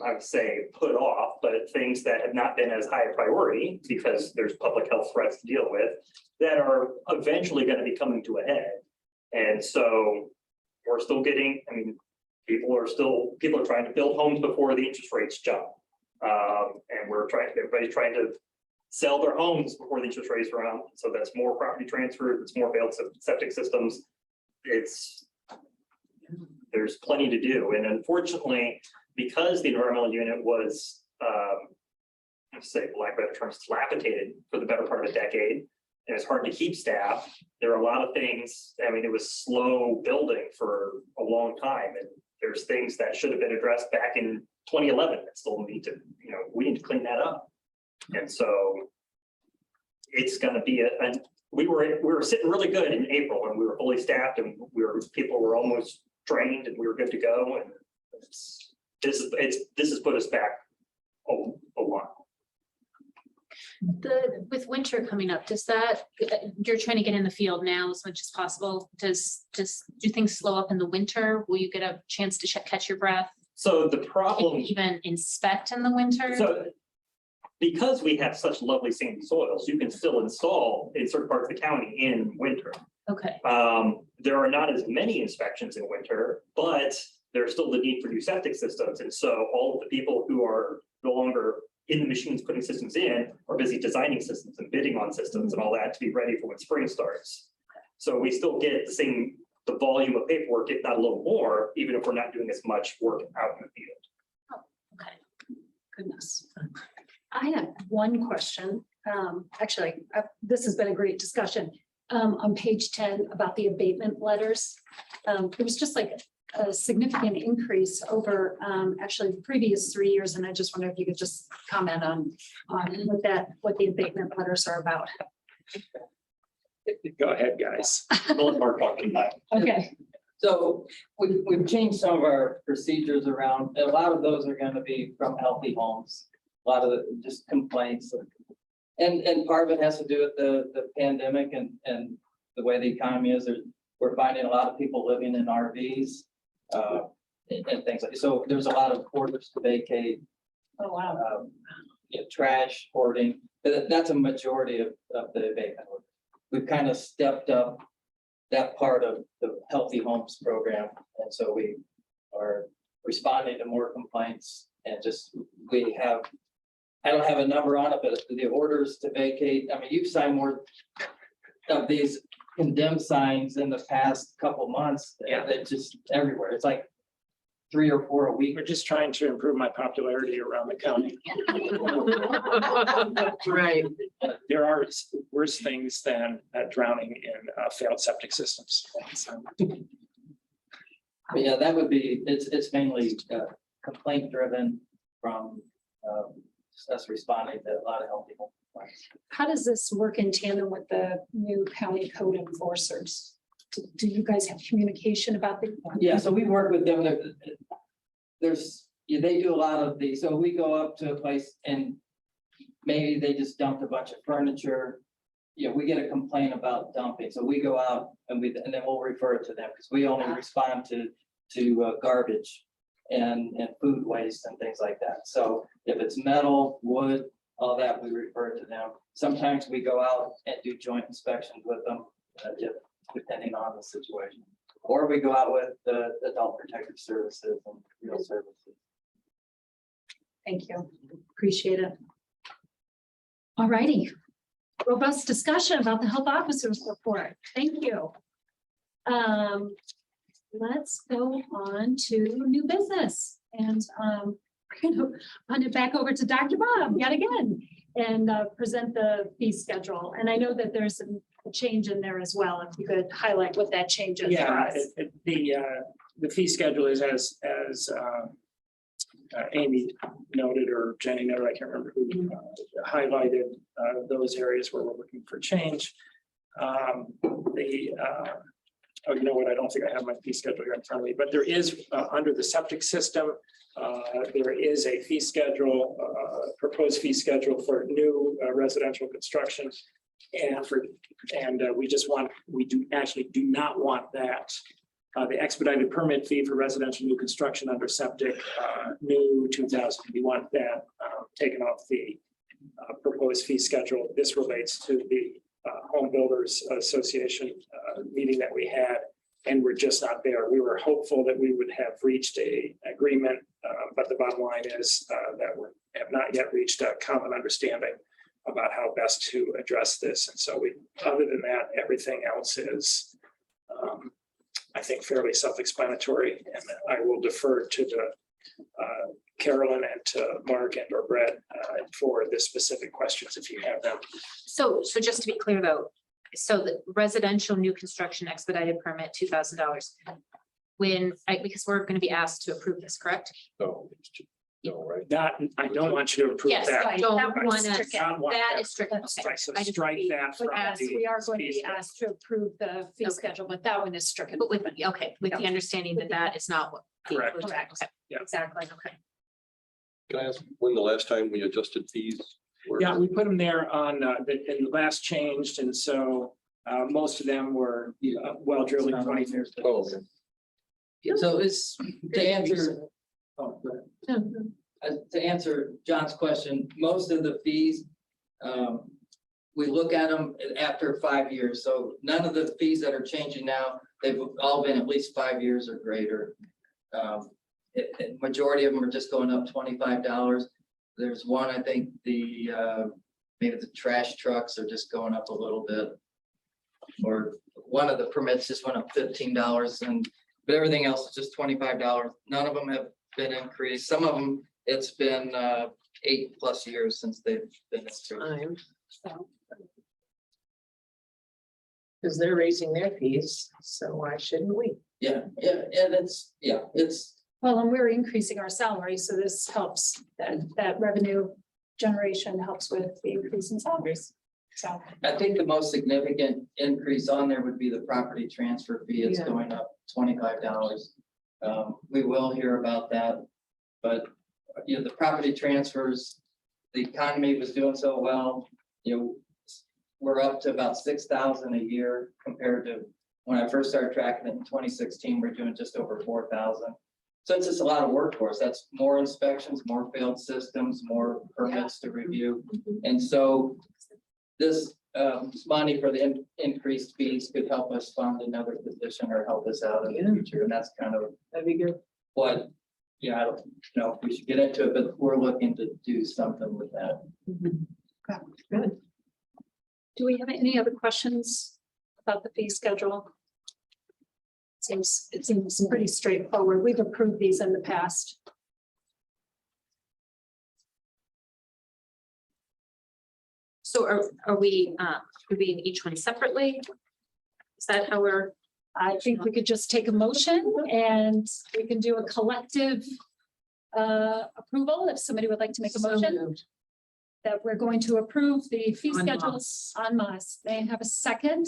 I would say, put off, but things that have not been as high a priority because there's public health threats to deal with that are eventually going to be coming to a head. And so we're still getting, people are trying to build homes before the interest rates jump. And everybody's trying to sell their homes before the interest rates are up. So that's more property transfers, it's more failed septic systems. There's plenty to do. And unfortunately, because the environmental unit was, say, for lack of better terms, dilapidated for the better part of a decade, and it's hard to keep staff, there are a lot of things, it was slow building for a long time. And there's things that should have been addressed back in 2011 that still need to, we need to clean that up. And so it's going to be we were sitting really good in April and we were fully staffed and people were almost trained and we were good to go. And this has put us back a while. With winter coming up, you're trying to get in the field now as much as possible. Do things slow up in the winter? Will you get a chance to catch your breath? So the Can problem. you even inspect in the winter? So because we have such lovely sandy soils, you can still install in certain parts of the county in winter. Okay, There are not as many inspections in winter, but there's still the need for new septic systems. And so all of the people who are no longer in the machines putting systems in are busy designing systems and bidding on systems and all that to be ready for when spring starts. So we still get the volume of paperwork, if not a little more, even if we're not doing as much work out in the field. Okay, goodness. I have one question. Actually, this has been a great discussion. On page 10 about the abatement letters. It was just like a significant increase over actually the previous 3 years. And I just wonder if you could just comment on what the abatement letters are about. Go ahead, guys. Okay, So we've changed some of our procedures around. A lot of those are gonna be from healthy homes. A lot of the just complaints. And part of it has to do with the pandemic and the way the economy is. We're finding a lot of people living in RVs. And things like, so there's a lot of orders to vacate. oh, wow. Trash hoarding, but that's a majority of the abatement. We've kind of stepped up that part of the Healthy Homes program. And so we are responding to more complaints and just, I don't have a number on it, but the orders to vacate, I mean, you've signed more of these condemned signs in the past couple months. Yeah. They're just everywhere. It's like 3 or 4 a week. We're just trying to improve my popularity around the county. Right. There are worse things than drowning in failed septic systems. So, But yeah, that would be, it's mainly complaint driven from us responding to a lot of healthy home complaints. How does this work in tandem with the new county code enforcers? Do you guys have communication about the? Yeah, so we work with them. They do a lot of these. So we go up to a place and maybe they just dumped a bunch of furniture. We get a complaint about dumping. So we go out and then we'll refer it to them because we only respond to garbage and food waste and things like that. So if it's metal, wood, all that, we refer to them. Sometimes we go out and do joint inspections with them, depending on the situation. Or we go out with the adult protective services and real services. Thank you. Appreciate it. All righty. Robust discussion about the health officer's report. Thank you. Let's go on to new business and we're going to hand it back over to Dr. Bob yet again and present the fee schedule. And I know that there's a change in there as well. If you could highlight what that change is. yeah, the fee schedule is as Amy noted or Jenny noted, I can't remember who highlighted those areas where we're looking for change. Oh, you know what? I don't think I have my fee schedule here in front of me, but there is under the septic system, there is a fee schedule, proposed fee schedule for new residential construction. And we do not want that. The expedited permit fee for residential new construction under septic, new 2000, we want that taken off the proposed fee schedule. This relates to the Home Builders Association meeting that we had, and we're just not there. We were hopeful that we would have reached a agreement, but the bottom line is that we have not yet reached a common understanding about how best to address this. And so other than that, everything else is, I think, fairly self-explanatory, and I will defer to Carolyn and to Mark and or Brett for the specific questions if you have them. So just to be clear though, so the residential new construction expedited permit, $2,000. Because we're going to be asked to approve this, correct? No, right? That, I don't want you to approve Yes, that. I don't That was want to, stricken. Not want that that. is strict. Okay. Right, so I just strike wanna be- that from Yes, the we are going to fee be schedule. asked to approve the fee Okay. schedule, but that one is stricken. But with the understanding that that is not what. Correct. Okay. Yeah. Exactly. Okay. Can I ask when the last time we adjusted fees? were? Yeah, we put them there on, and the last changed, and so most of them were well drilled in 20 years. Oh, okay. So it's to answer, To answer John's question, most of the fees, we look at them after 5 years. So none of the fees that are changing now, they've all been at least 5 years or greater. Majority of them are just going up $25. There's one, I think maybe the trash trucks are just going up a little bit. Or one of the permits just went up $15 but everything else is just $25. None of them have been increased. Some of them, it's been 8+ years since they've been increased. Time. Because they're raising their fees, so why shouldn't we? Yeah, and it's, Well, and we're increasing our salary, so this helps, that revenue generation helps with the increase in salaries. So, I think the most significant increase on there would be the property transfer fee. It's Yeah. going up $25. We will hear about that, but the property transfers, the economy was doing so well, we're up to about 6,000 a year compared to when I first started tracking it in 2016, we're doing just over 4,000. So it's just a lot of work for us. That's more inspections, more failed systems, more permits to review. And so this money for the increased fees could help us fund another position or help us out in the future. And that's kind of That'd be good. what, I don't know if we should get into it, but we're looking to do something with that. Good. do we have any other questions about the fee schedule? It seems pretty straightforward. We've approved these in the past. So are we reviewing each one separately? Is that how we're? I think we could just take a motion and we can do a collective approval if somebody would like to make a So motion moved. that we're going to approve the fee En schedules en masse. May I have a second?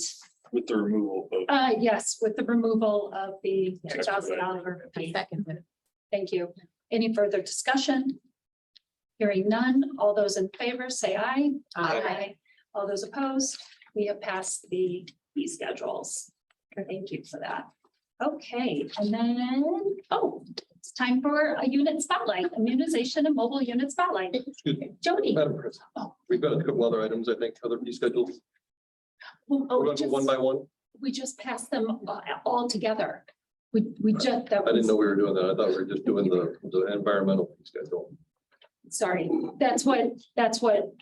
With the removal of. Yes, with the removal of the $2,000 fee. Second. Thank you. Any further discussion? Hearing none, all those in favor say aye. Aye. All those opposed, we have passed the fee schedules. Thank you for that. Okay, and then, it's time for a unit spotlight, immunization and mobile unit spotlight. Excuse me, Jody. Madam President, we've got a couple other items, I think, other fee schedules. Oh, We're going to go one by one. we just passed them all together. We just, that I didn't was, know we were doing that. I thought we were just doing the environmental fee schedule. sorry, that's what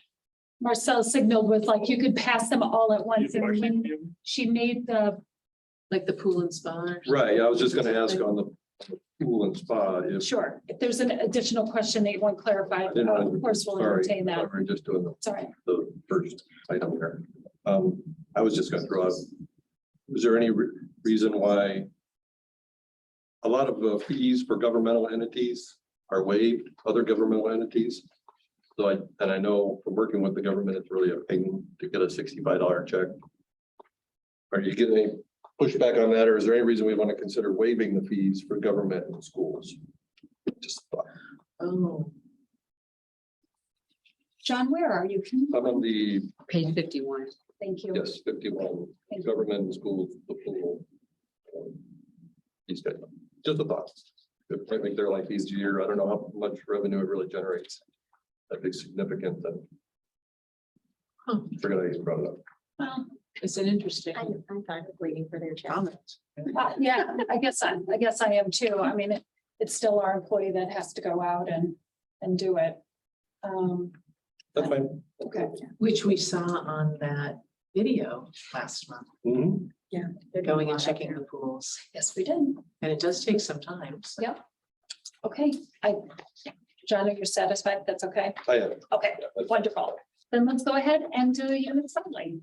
Marcel signaled with, like, you could pass them all at once. And when she made Like the pool and spa. Right, I was just gonna ask on the pool and spa if. sure, if there's an additional question that you want clarified, I didn't know. of course, we'll Sorry, entertain I that. thought we were just doing Sorry. the first item here. I was just gonna throw out, was there any reason why a lot of fees for governmental entities are waived, other governmental entities? So I know from working with the government, it's really a pain to get a $65 check. Are you getting any pushback on that, or is there any reason we want to consider waiving the fees for government and schools? Just, Oh, John, where are you? Can you- I'm on the, page 51. Thank you. yes, 51, Thank you. government and schools, the pool. These guys, just a thought. It might make their life easier. I don't know how much revenue it really generates. That'd be significant then. Huh. Figured I brought it up. Well, Is it interesting? I'm kind of waiting for their comments. yeah, I guess I am too. I mean, it's still our employee that has to go out and do it. That's fine. Okay. Which we saw on that video last month. Mhm. They're going and checking the pools, Yes, we did. and it does take some time. so- Yep. Okay, John, are you satisfied? That's okay? I am. Okay, Yeah, that's- wonderful. Then let's go ahead and do unit spotlight.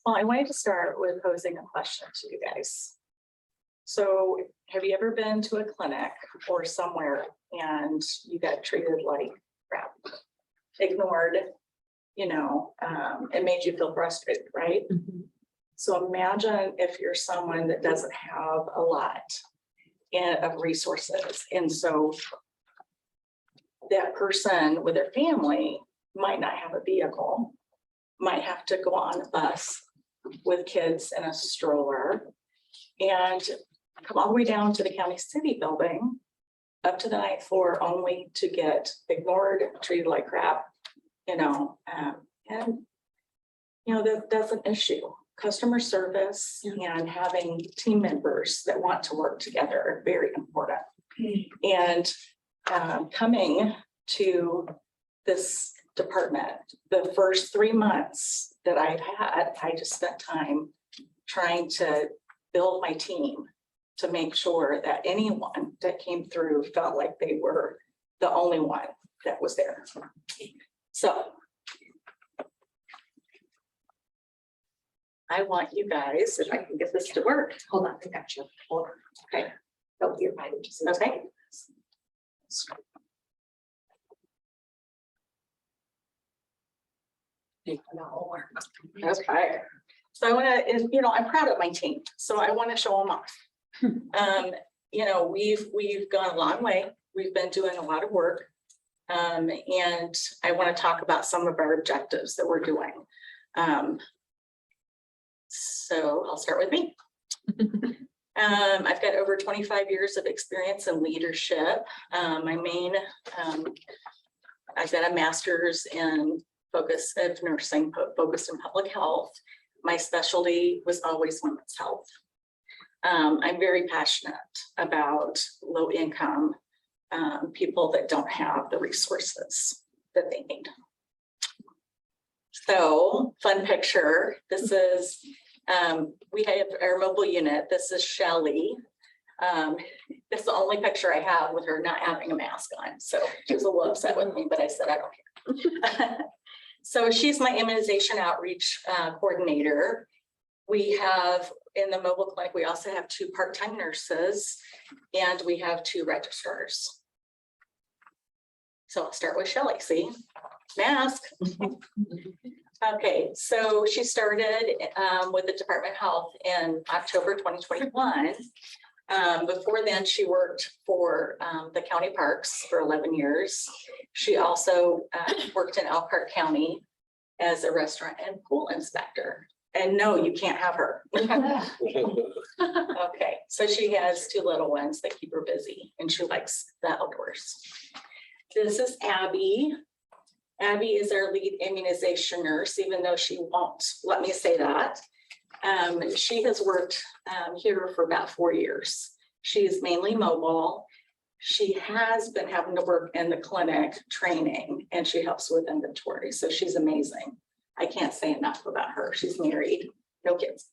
Well, I wanted to start with posing a question to you guys. So have you ever been to a clinic or somewhere and you got treated like crap? Ignored, it made you feel frustrated, right? Mhm. So imagine if you're someone that doesn't have a lot of resources. And so that person with their family might not have a vehicle, might have to go on a bus with kids in a stroller and come all the way down to the county city building, up to the 9th floor, only to get ignored, treated like crap, you know, and you know, that's an issue. Customer service and having team members that want to work together are very important. And coming to this department, the first 3 months that I've had, I just spent time trying to build my team to make sure that anyone that came through felt like they were the only one that was there. So I want you guys, if I can get this to work. Hold on, I got you. Hold on. Okay. Oh, you're right. Okay. Okay. So I want to, you know, I'm proud of my team, so I want to show them off. You know, we've gone a long way. We've been doing a lot of work. And I want to talk about some of our objectives that we're doing. So I'll start with me. I've got over 25 years of experience in leadership. My main, I've got a master's in focus of nursing, focused in public health. My specialty was always women's health. I'm very passionate about low income people that don't have the resources that they need. So, fun picture. This is, we have our mobile unit. This is Shelly. This is the only picture I have with her not having a mask on. So she was a little upset with me, but I said, I don't care. So she's my immunization outreach coordinator. We have in the mobile clinic, we also have 2 part-time nurses and we have 2 registrars. So I'll start with Shelly, see, mask. Okay, so she started with the Department of Health in October 2021. Before then, she worked for the county parks for 11 years. She also worked in Elkhart County as a restaurant and pool inspector. And no, you can't have her. Okay, so she has 2 little ones that keep her busy and she likes the outdoors. This is Abby. Abby is our lead immunization nurse, even though she won't let me say that. She has worked here for about 4 years. She is mainly mobile. She has been having to work in the clinic training and she helps with inventory. So she's amazing. I can't say enough about her. She's married, no kids.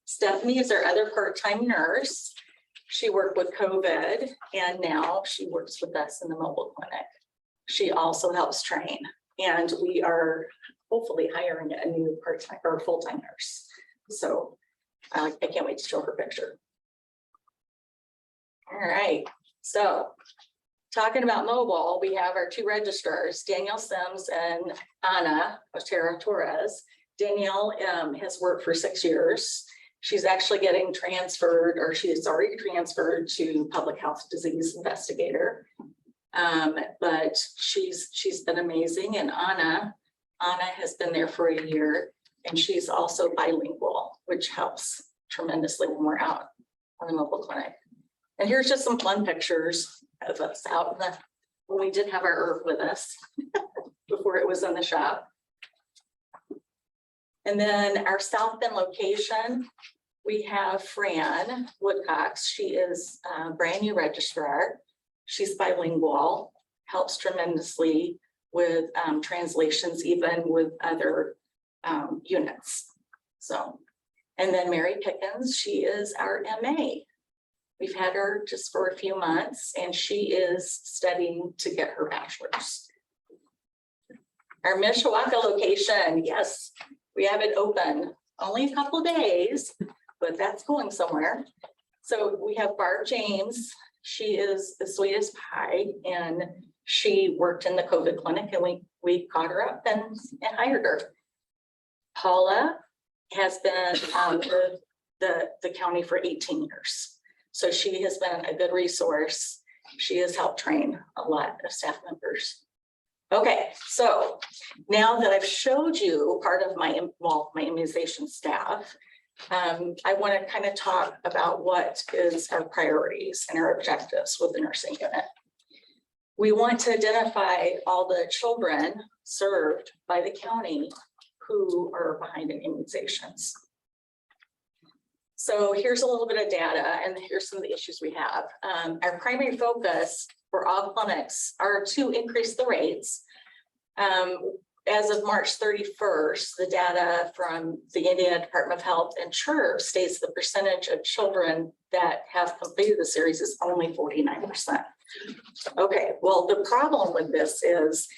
Stephanie is our other part-time nurse. She worked with COVID and now she works with us in the mobile clinic. She also helps train and we are hopefully hiring a new part-time or full-time nurse. So I can't wait to show her picture. All right, so talking about mobile, we have our 2 registrars, Danielle Sims and Ana Torres. Danielle has worked for 6 years. She's actually getting transferred, or she is already transferred to public health disease investigator. But she's been amazing. And Ana has been there for a year and she's also bilingual, which helps tremendously when we're out on the mobile clinic. And here's just some fun pictures of us out in the, when we did have our herb with us before it was in the shop. And then our South Bend location, we have Fran Woodcox. She is a brand new registrar. She's bilingual, helps tremendously with translations, even with other units. So, and then Mary Pickens, she is our MA. We've had her just for a few months and she is studying to get her bachelor's. Our Mishawaka location, yes, we have it open only a couple of days, but that's going somewhere. So we have Barb James. She is the sweetest pie and she worked in the COVID clinic and we caught her up and hired her. Paula has been with the county for 18 years. So she has been a good resource. She has helped train a lot of staff members. Okay, so now that I've showed you part of my, my immunization staff, I want to kind of talk about what is our priorities and our objectives with the nursing unit. We want to identify all the children served by the county who are behind in immunizations. So here's a little bit of data, and here's some of the issues we have. Our primary focus for all clinics are to increase the rates. As of March 31st, the data from the Indiana Department of Health and CHIRP states the percentage of children that have completed the series is only 49%. Okay, well, the problem with this is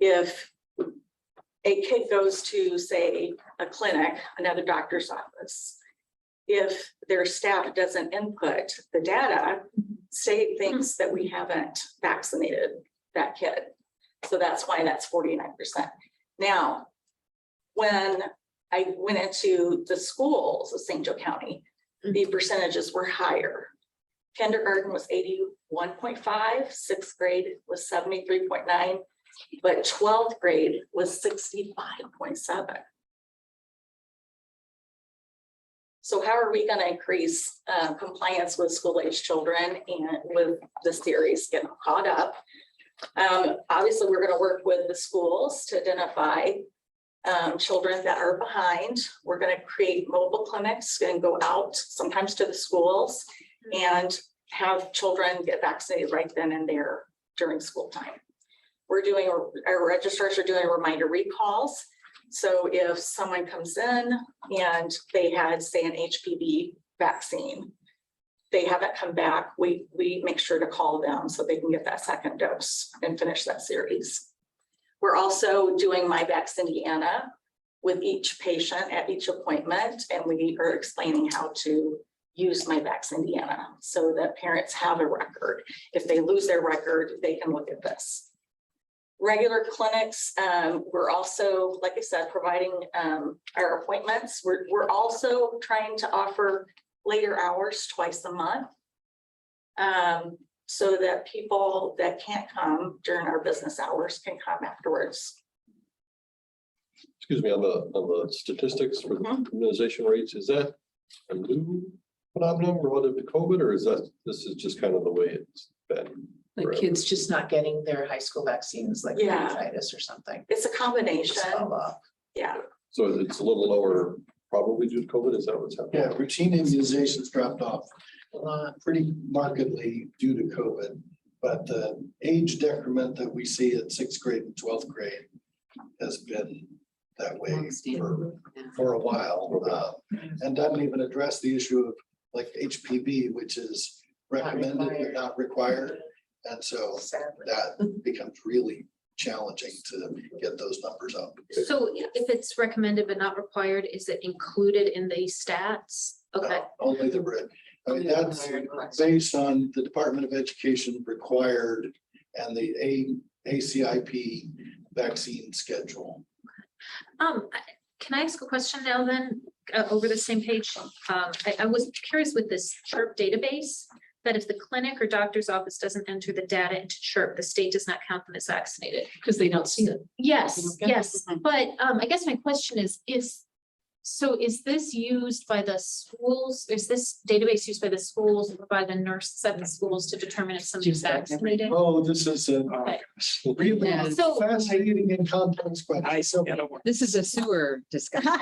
if a kid goes to, say, a clinic, another doctor's office, if their staff doesn't input the data, state thinks that we haven't vaccinated that kid. So that's why that's 49%. Now, when I went into the schools of St. Joe County, the percentages were higher. Kindergarten was 81.5, sixth grade was 73.9, but 12th grade was 65.7. So how are we going to increase compliance with school-age children and with the series getting caught up? Obviously, we're going to work with the schools to identify children that are behind. We're going to create mobile clinics and go out sometimes to the schools and have children get vaccinated right then and there during school time. We're doing, our registrars are doing reminder recalls. So if someone comes in and they had, say, an HPV vaccine, they haven't come back, we make sure to call them so they can get that second dose and finish that series. We're also doing My Vax Indiana with each patient at each appointment, and we are explaining how to use My Vax Indiana so that parents have a record. If they lose their record, they can look at this. Regular clinics, we're also, like I said, providing our appointments. We're also trying to offer later hours twice a month so that people that can't come during our business hours can come afterwards. Excuse me, on the statistics for the immunization rates, is that a new phenomenon relative to COVID, or is that, this is just kind of the way it's been? Like kids just not getting their high school vaccines, like meningitis or something. It's a combination. Just fell off. Yeah. So it's a little lower, probably due to COVID, is that what's happening? Yeah, routine immunizations dropped off pretty markedly due to COVID. But the age decrement that we see at sixth grade and 12th grade has been that way for a while. And doesn't even address the issue of like HPV, which is recommended but not required. And so that becomes really challenging to get those numbers up. So if it's recommended but not required, is it included in the stats? Okay. Only the red. I mean, that's based on the Department of Education required and the ACIP vaccine schedule. Can I ask a question now then, over the same page? I was curious with this CHIRP database, that if the clinic or doctor's office doesn't enter the data into CHIRP, the state does not count them as vaccinated. Because they don't see it. Yes, yes, but I guess my question is this used by the schools? Is this database used by the schools or by the nurses at the schools to determine if somebody's vaccinated? Oh, this is a really So- fascinating and complex question. So This is a sewer discussion.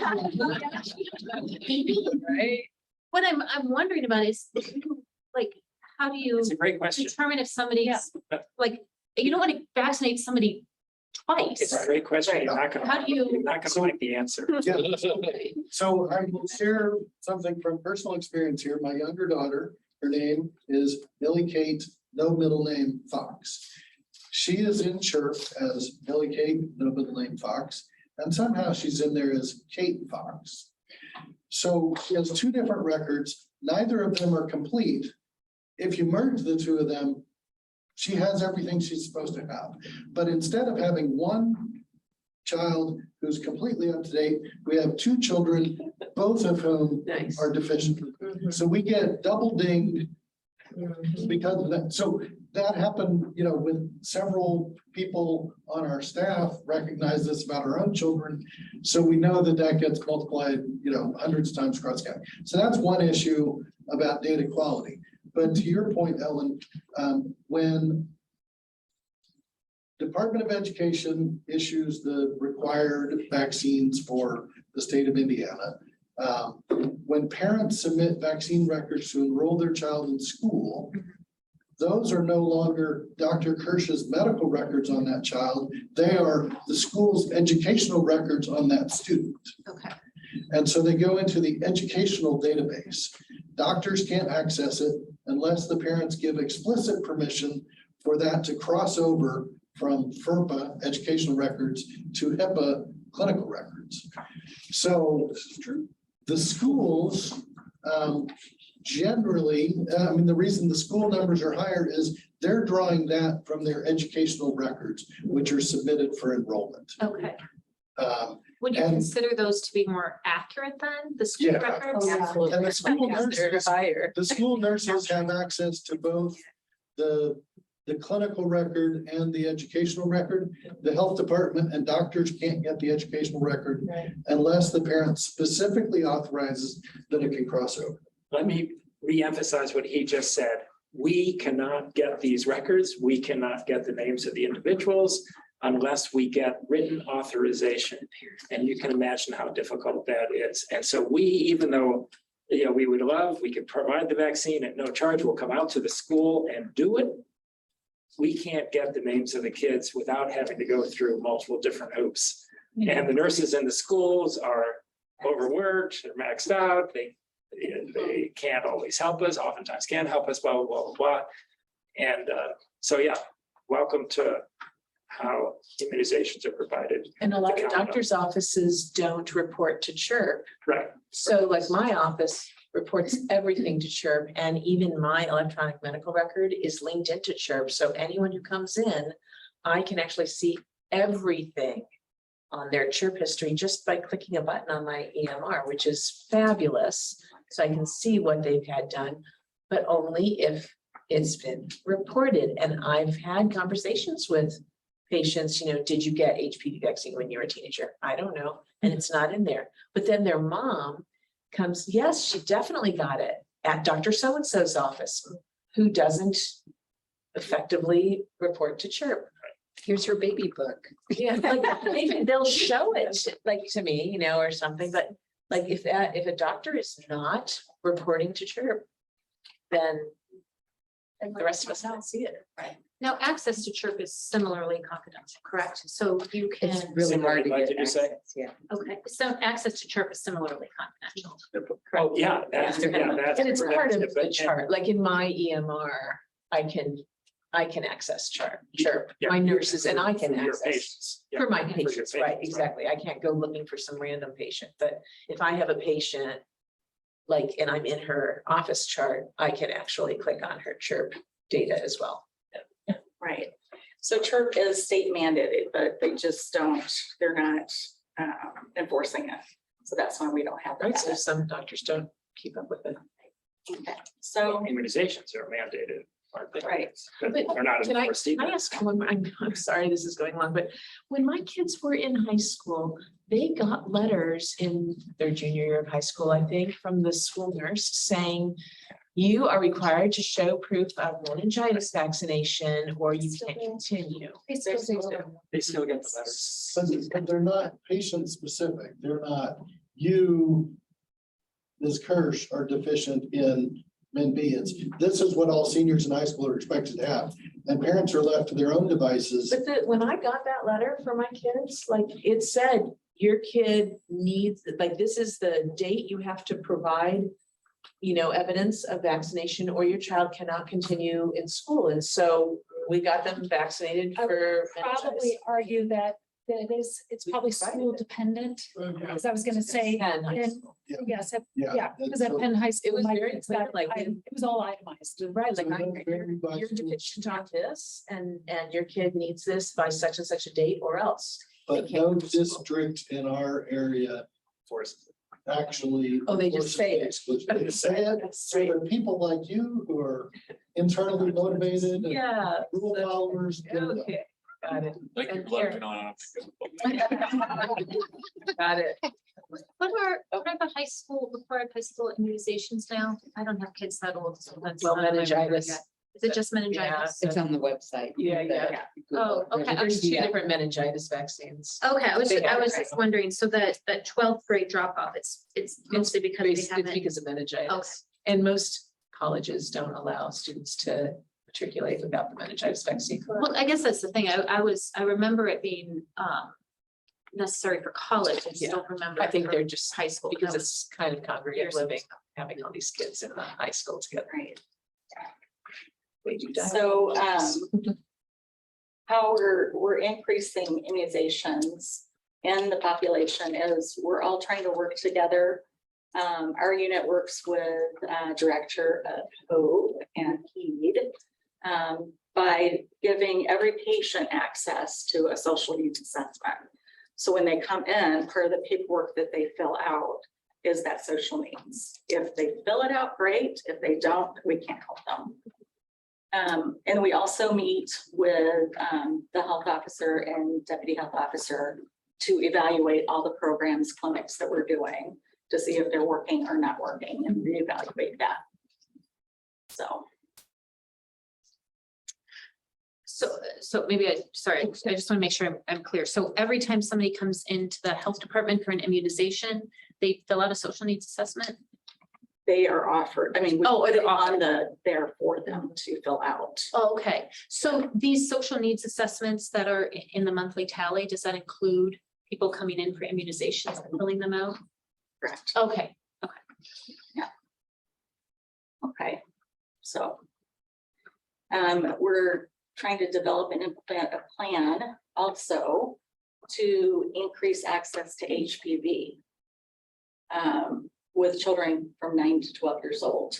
Right? What I'm wondering about is, like, how do you It's a great question. determine if somebody's, like, you don't want to vaccinate somebody twice? It's a great question. You're not gonna, How do you- you're not gonna like the answer. yeah. So I will share something from personal experience here. My younger daughter, her name is Millie Kate, no middle name Fox. She is in CHIRP as Millie Kate, no middle name Fox, and somehow she's in there as Kate Fox. So she has two different records. Neither of them are complete. If you merge the two of them, she has everything she's supposed to have. But instead of having one child who's completely up to date, we have two children, both of whom are deficient. So we get double dinged because of that. So that happened, you know, with several people on our staff recognize this about our own children. So we know that that gets multiplied, you know, hundreds of times across county. So that's one issue about data quality. But to your point, Ellen, when Department of Education issues the required vaccines for the state of Indiana, when parents submit vaccine records to enroll their child in school, those are no longer Dr. Kirsch's medical records on that child. They are the school's educational records on that student. Okay. And so they go into the educational database. Doctors can't access it unless the parents give explicit permission for that to cross over from FERPA educational records to HIPAA clinical records. So this is true. The schools, generally, I mean, the reason the school numbers are higher is they're drawing that from their educational records, which are submitted for enrollment. Okay. Um, Would you And- consider those to be more accurate than the school Yeah. records? Absolutely. And the school nurses, Higher. the school nurses have access to both the clinical record and the educational record. The health department and doctors can't get the educational record Right. unless the parent specifically authorizes that it can cross over. Let me reemphasize what he just said. We cannot get these records. We cannot get the names of the individuals unless we get written authorization. And you can imagine how difficult that is. And so we, even though, you know, we would love, we could provide the vaccine at no charge, we'll come out to the school and do it. We can't get the names of the kids without having to go through multiple different hoops. And the nurses in the schools are overworked, they're maxed out, they can't always help us, oftentimes can't help us, blah, blah, blah, blah, blah. And so, yeah, welcome to how immunizations are provided. And a lot of doctors' offices don't report to CHIRP. Right. So like my office reports everything to CHIRP, and even my electronic medical record is linked into CHIRP. So anyone who comes in, I can actually see everything on their CHIRP history just by clicking a button on my EMR, which is fabulous. So I can see what they've had done, but only if it's been reported. And I've had conversations with patients, you know, did you get HPV vaccine when you were a teenager? I don't know. And it's not in there. But then their mom comes, yes, she definitely got it at Dr. So-and-so's office, who doesn't effectively report to CHIRP. Here's her baby book. Yeah, like maybe they'll show it like to me, you know, or something, but like if a doctor is not reporting to CHIRP, then the rest of us don't see it. Right. Now, access to CHIRP is similarly confidential, correct? So you It's can, really hard to Like get you say? access, yeah. okay, so access to CHIRP is similarly confidential. Oh, yeah, that's, yeah, that's. And it's part of correct. the But- chart, like in my EMR, I can access CHIRP, Yeah, my you- nurses, and I for can your access. patients. Yeah, For my your patients, right, patients, exactly. I can't go looking for some random patient, but if I have a patient, like, and I'm in her office chart, I can actually click on her CHIRP data as well. Right. So CHIRP is state mandated, but they just don't, they're not enforcing it. So that's why we don't have Right, so that. some doctors don't keep up with it. Okay. So, Immunizations are mandated, aren't they? right. But But they're not Can I enforced either. ask one, I'm sorry, this is going long, but when my kids were in high school, they got letters in their junior year of high school, I think, from the school nurse saying, you are required to show proof of meningitis vaccination or you can't continue. They still get the letters. But they're not patient specific. They're not, you, Ms. Kirsch, are deficient in Min B. This is what all seniors in high school are expected to have. And parents are left to their own devices. But when I got that letter for my kids, like it said, your kid needs, like, this is the date you have to provide, you know, evidence of vaccination or your child cannot continue in school. And so we got them vaccinated I would for. Probably argue that it's probably school dependent, because I was gonna say, And high and school. yes, Yeah. because at Penn High School, was my very kids clear, got like, it was all itemized. Right, like So those vary by you're school. deficient on this and your kid needs this by such and such a date or else. But no district in our area Forces. actually. Oh, they just say it. They say it, so there are people like you who are internally motivated. and Yeah. Rule followers. get it done. Okay, got it. Like And you're Karen. left on. Got it. What are the high school, required high school immunizations now? I don't have kids that old, so that's. Well, not on my radar meningitis. yet. Is it just meningitis? It's on the website. Yeah. Oh, okay. There's two different meningitis vaccines. Okay, I was They have just wondering, so that 12th grade drop off, it's mostly because they It's haven't. because of Okay. meningitis. And most colleges don't allow students to matriculate without the meningitis vaccine. Well, I guess that's the thing. I remember it being necessary for college. I just Yeah. don't remember. I think for they're just high school. because That it's kind of congregate years ago. living, having all these kids in the high school together. Right. They do die. So, how we're increasing immunizations in the population is we're all trying to work together. Our unit works with Director of HOPE and HEED by giving every patient access to a social needs assessment. So when they come in, part of the paperwork that they fill out is that social needs. If they fill it out, great. If they don't, we can't help them. And we also meet with the health officer and deputy health officer to evaluate all the programs, clinics that we're doing to see if they're working or not working and reevaluate that. So. So maybe I just want to make sure I'm clear. So every time somebody comes into the health department for an immunization, they fill out a social needs assessment? They are offered, I mean, we Oh, put it they're on there for them to fill out. Oh, okay. So these social needs assessments that are in the monthly tally, does that include people coming in for immunizations and filling them out? Correct. Okay. Okay, so. We're trying to develop and implement a plan also to increase access to HPV. With children from 9 to 12 years old.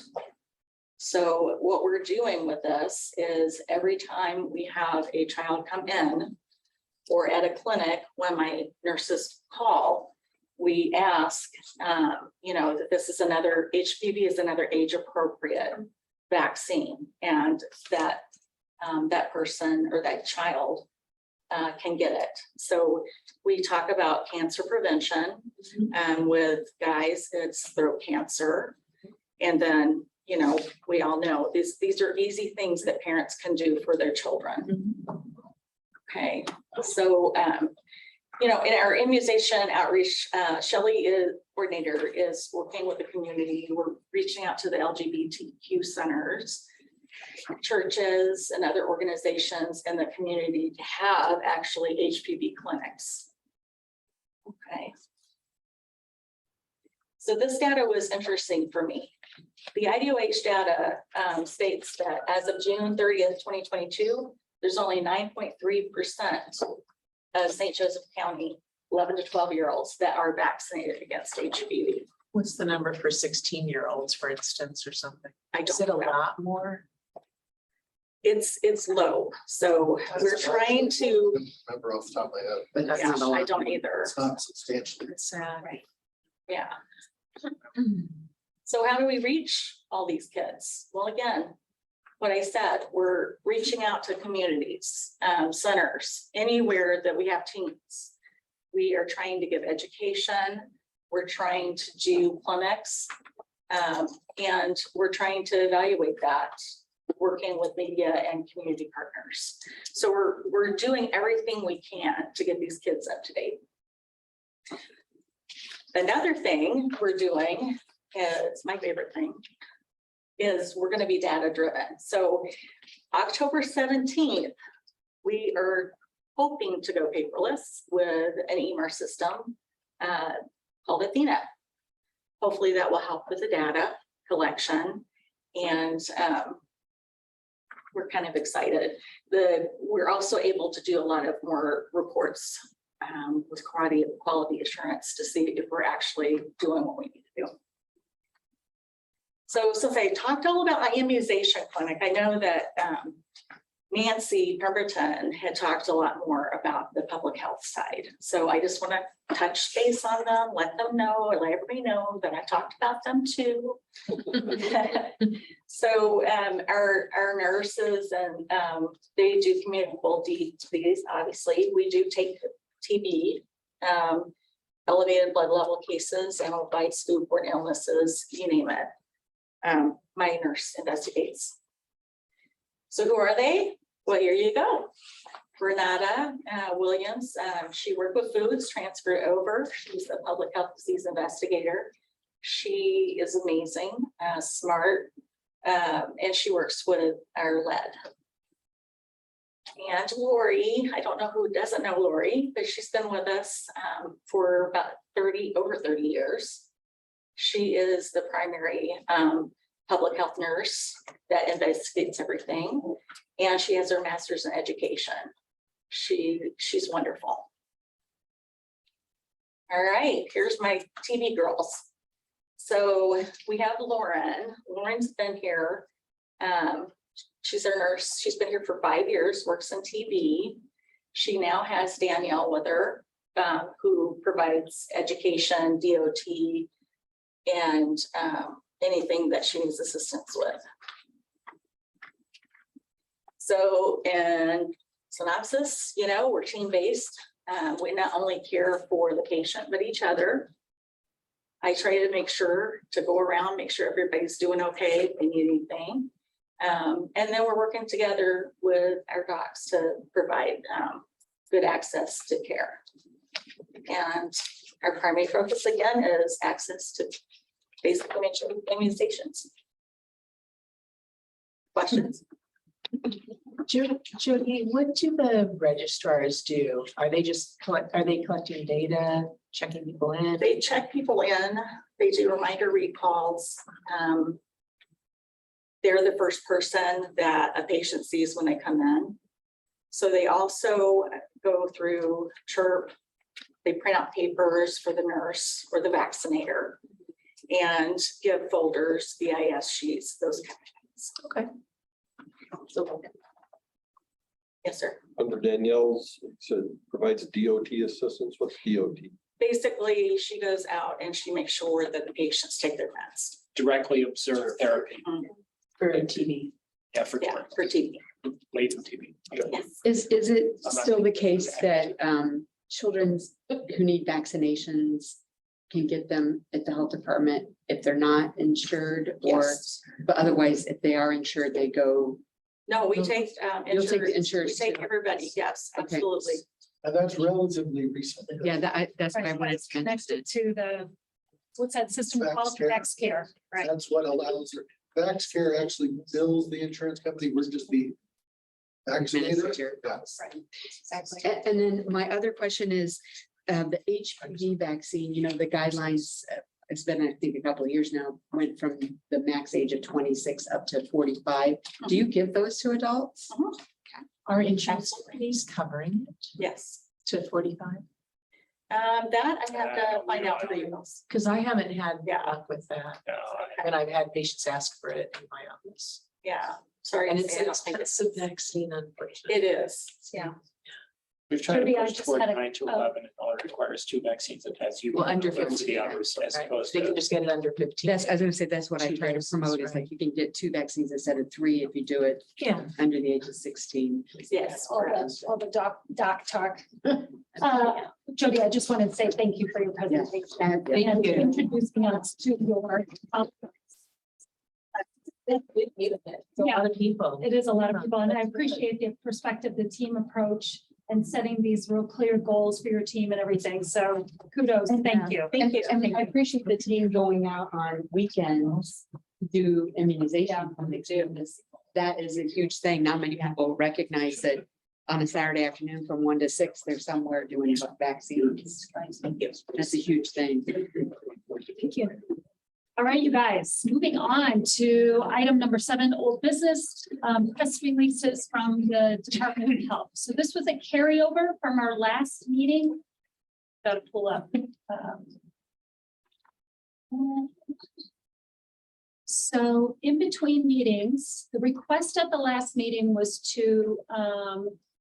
So what we're doing with this is every time we have a child come in or at a clinic, when my nurses call, we ask, that this is another, HPV is another age appropriate vaccine, and that that person or that child can get it. So we talk about cancer prevention, and with guys, it's throat cancer. And then, we all know these are easy things that parents can do for their children. Okay, so, in our immunization outreach, Shelley coordinator is working with the community. We're reaching out to the LGBTQ centers, churches and other organizations in the community to have actually HPV clinics. Okay. So this data was interesting for me. The IDOH data states that as of June 30th, 2022, there's only 9.3% of St. Joseph County 11 to 12-year-olds that are vaccinated against HPV. What's the number for 16-year-olds, for instance, or something? Is it a know. lot more? It's low. So we're trying to, Remember off the top of my head. But that's yeah, not a lot. I don't either. It's not substantially. It's sad. Yeah. So how do we reach all these kids? Well, again, what I said, we're reaching out to communities, centers, anywhere that we have teens. We are trying to give education. We're trying to do clinics. And we're trying to evaluate that, working with media and community partners. So we're doing everything we can to get these kids up to date. Another thing we're doing is my favorite thing is we're going to be data driven. So October 17th, we are hoping to go paperless with an EMR system called Athena. Hopefully that will help with the data collection, and we're kind of excited. We're also able to do a lot of more reports with quality assurance to see if we're actually doing what we need to do. So since I talked all about my immunization clinic, I know that Nancy Pemberton had talked a lot more about the public health side. So I just want to touch base on them, let them know, or let everybody know that I talked about them too. So our nurses and they do communicable disease. Obviously, we do take TB, elevated blood level cases, animal bites, foodborne illnesses, you name it. My nurse investigates. So who are they? Well, here you go. Renata Williams, she worked with foods, transferred over. She's a public health disease investigator. She is amazing, smart, and she works with our lead. And Lori, I don't know who doesn't know Lori, but she's been with us for about over 30 years. She is the primary public health nurse that investigates everything. And she has her master's in education. She's wonderful. All right, here's my TB girls. So we have Lauren. Lauren's been here. She's our nurse. She's been here for 5 years, works in TB. She now has Danielle with her, who provides education, DOT, and anything that she needs assistance with. So in synopsis, you know, we're team-based. We not only care for the patient, but each other. I try to make sure to go around, make sure everybody's doing okay, if they need anything. And then we're working together with our docs to provide good access to care. And our primary focus again is access to basic immunizations. Questions? Judy, what do the registrars do? Are they just collecting data, checking people in? They check people in, they do reminder recalls. They're the first person that a patient sees when they come in. So they also go through CHIRP. They print out papers for the nurse or the vaccinator and give folders, VIS sheets, those kind of things. Okay. So, Yes, sir. Under Danielle's, it said provides DOT assistance. What's DOT? Basically, she goes out and she makes sure that the patients take their meds. Directly observe therapy. for TB. Yeah, for Yeah, for TB. latent TB. Yes. Is it I'm not still the thinking case it's that children who need vaccinations can get them at the health department if they're not insured, or, Yes. but otherwise, if they are insured, they go? No, we take You'll take the insurance. We insurance take too. everybody. Yes, Okay. absolutely. And that's relatively recent. Yeah, that's what I Right, wanted it's to mention. connected to the, what's that system called? VaxCare. VaxCare, right? That's what allows, VaxCare actually bills the insurance company, we're just being vaccinated. Administered. Yes. Exactly. And then my other question is, the HPV vaccine, you know, the guidelines, it's been, I think, a couple of years now, went from the max age of 26 up to 45. Do you give those to adults? Are insurance companies covering it Yes. to 45? That I have to find out for you. Because I haven't had Yeah. luck with that. No, And I've had patients ask for it in my office. Yeah, sorry. And to it's say, I an don't think it's- expensive vaccine, unfortunately. It is, yeah. We've tried Judy, to I push just toward had a- 9 to 11, it only requires 2 vaccines. It has you. Well, under with 15, the others as Right. opposed They can to. just get it under 15. That's, I was gonna say, that's what I Two try to doses, promote, is right. like you can get 2 vaccines instead of 3 if you do it Yeah. under the age of 16. Yes. All the doc talk. Jody, I just wanted to say thank you for your presentation Thank and you. introducing us to your. It's a lot of people. It is a lot of people, and I appreciate the perspective, the team approach, and setting these real clear goals for your team and everything. So kudos, thank you. Thank you. And I appreciate the team going out on weekends to do immunization. when they do this. That is a huge thing. Not many people recognize that on a Saturday afternoon from 1 to 6, they're somewhere doing vaccines. That's a huge thing. Thank you. All right, you guys, moving on to item number 7, old business, press releases from the Department of Health. So this was a carryover from our last meeting. Got to pull up. So in between meetings, the request at the last meeting was to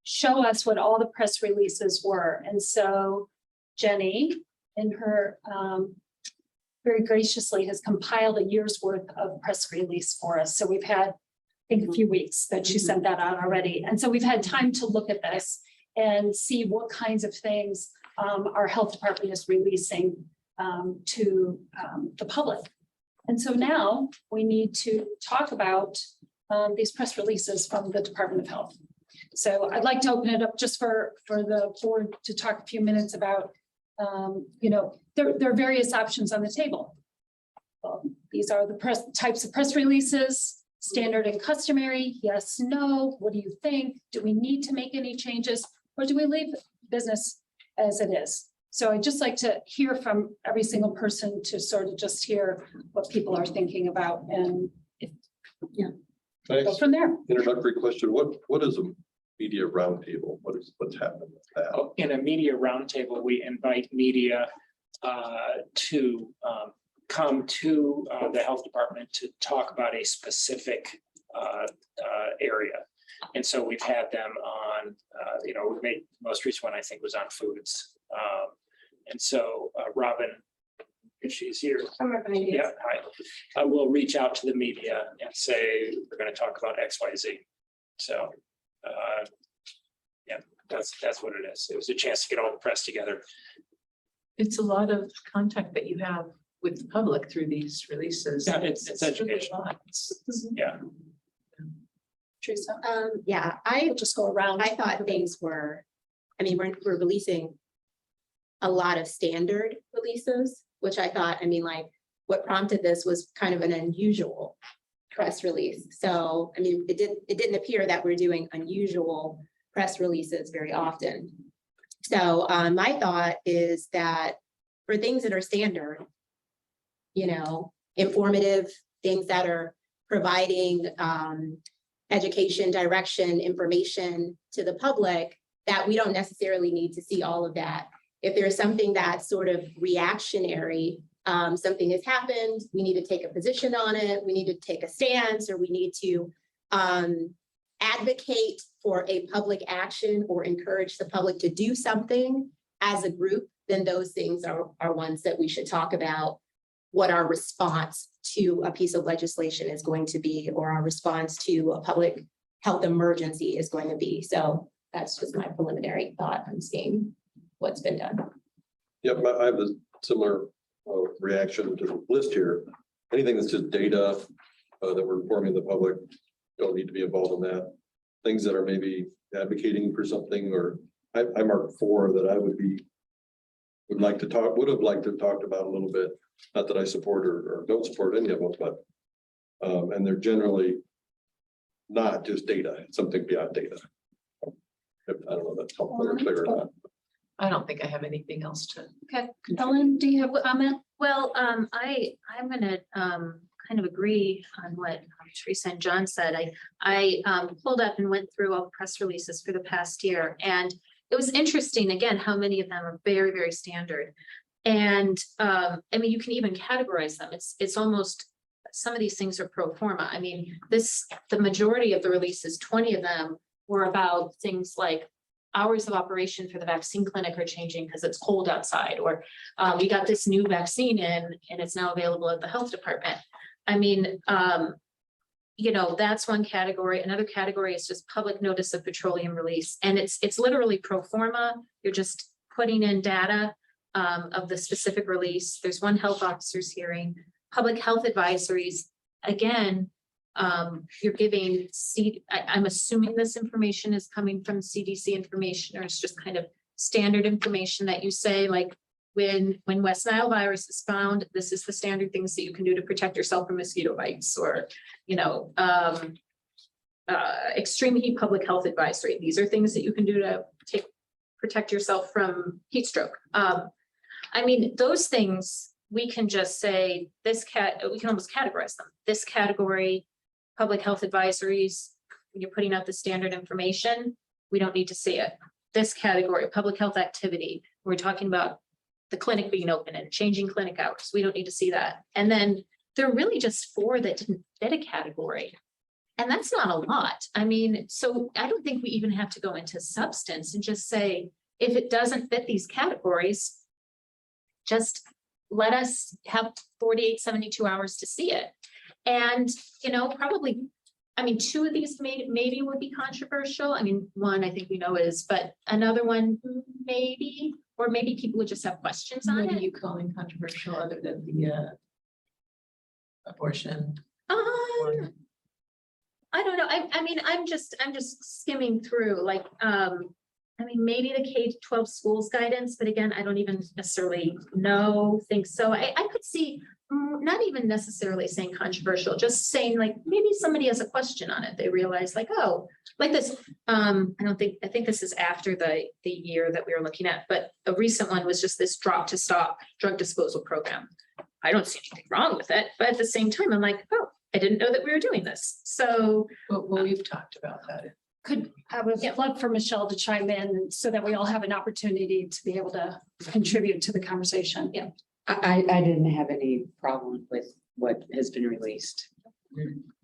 show us what all the press releases were. And so Jenny, in her very graciously has compiled a year's worth of press release for us. So we've had, I think, a few weeks that she sent that out already. And so we've had time to look at this and see what kinds of things our health department is releasing to the public. And so now we need to talk about these press releases from the Department of Health. So I'd like to open it up just for the board to talk a few minutes about, there are various options on the table. These are the types of press releases, standard and customary, yes, no, what do you think? Do we need to make any changes or do we leave business as it is? So I'd just like to hear from every single person to sort of just hear what people are thinking about and go from there. Introductory question, what is a media roundtable? What's happening with that? In a media roundtable, we invite media to come to the health department to talk about a specific area. And so we've had them on, we've made the most recent one, I think, was on foods. And so Robin, if she's here, yeah, hi. I will reach out to the media and say, we're going to talk about XYZ. So yeah, that's what it is. It was a chance to get all the press together. It's a lot of contact that you have with the public through these releases. Yeah, it's educational. Yeah. Teresa, Yeah, we'll just go around. I thought things were, we're releasing a lot of standard releases, which I thought, what prompted this was kind of an unusual press release. So, it didn't appear that we're doing unusual press releases very often. So, my thought is that for things that are standard, informative, things that are providing education, direction, information to the public, that we don't necessarily need to see all of that. If there's something that's sort of reactionary, something has happened, we need to take a position on it, we need to take a stance, or we need to advocate for a public action or encourage the public to do something as a group, then those things are ones that we should talk about what our response to a piece of legislation is going to be, or our response to a public health emergency is going to be. So that's just my preliminary thought on seeing what's been done. Yep, I have a similar reaction to the list here. Anything that's just data that we're informing the public, don't need to be involved in that. Things that are maybe advocating for something, or I marked 4 that I would have liked to have talked about a little bit. Not that I support or don't support any of them, but and they're generally not just data, it's something beyond data. I don't know if that's helpful or clear or not. I don't think I have anything else to. Okay, Ellen, do you have a comment? Well, I'm gonna kind of agree on what Teresa and John said. I pulled up and went through all the press releases for the past year, and it was interesting, again, how many of them are very, very standard. And you can even categorize them. It's almost, some of these things are pro forma. The majority of the releases, 20 of them were about things like hours of operation for the vaccine clinic are changing because it's cold outside, or we got this new vaccine in and it's now available at the health department. That's one category. Another category is just public notice of petroleum release. And it's literally pro forma. You're just putting in data of the specific release. There's one health officer's hearing, public health advisories. Again, you're giving I'm assuming this information is coming from CDC information, or it's just kind of standard information that you say, like when West Nile virus is found, this is the standard things that you can do to protect yourself from mosquito bites, or, extreme heat public health advisory. These are things that you can do to protect yourself from heat stroke. Those things we can just say we can almost categorize them. This category, public health advisories, when you're putting out the standard information, we don't need to see it. This category, public health activity, we're talking about the clinic being open and changing clinic hours. We don't need to see that. And then there are really just 4 that didn't fit a category. And that's not a lot. I mean, so I don't think we even have to go into substance and just say, if it doesn't fit these categories, just let us have 48, 72 hours to see it. And, you know, probably, I mean, 2 of these maybe would be controversial. I mean, one I think we know is, but another one maybe, or maybe people would just have questions on What are it. you calling controversial other than the abortion? I don't know. I mean, I'm just skimming through like, I mean, maybe the K-12 schools guidance, but again, I don't even necessarily think so. I could see not even necessarily saying controversial, just saying like, maybe somebody has a question on it. They realize like, oh, like this, I think this is after the year that we were looking at, but a recent one was just this drop to stop drug disposal program. I don't see anything wrong with it, but at the same time, I'm like, oh, I didn't know that we were doing this. So. Well, we've talked about that. I would love for Michelle to chime in so that we all have an opportunity to be able to contribute to the conversation. Yeah. I didn't have any problem with what has been released.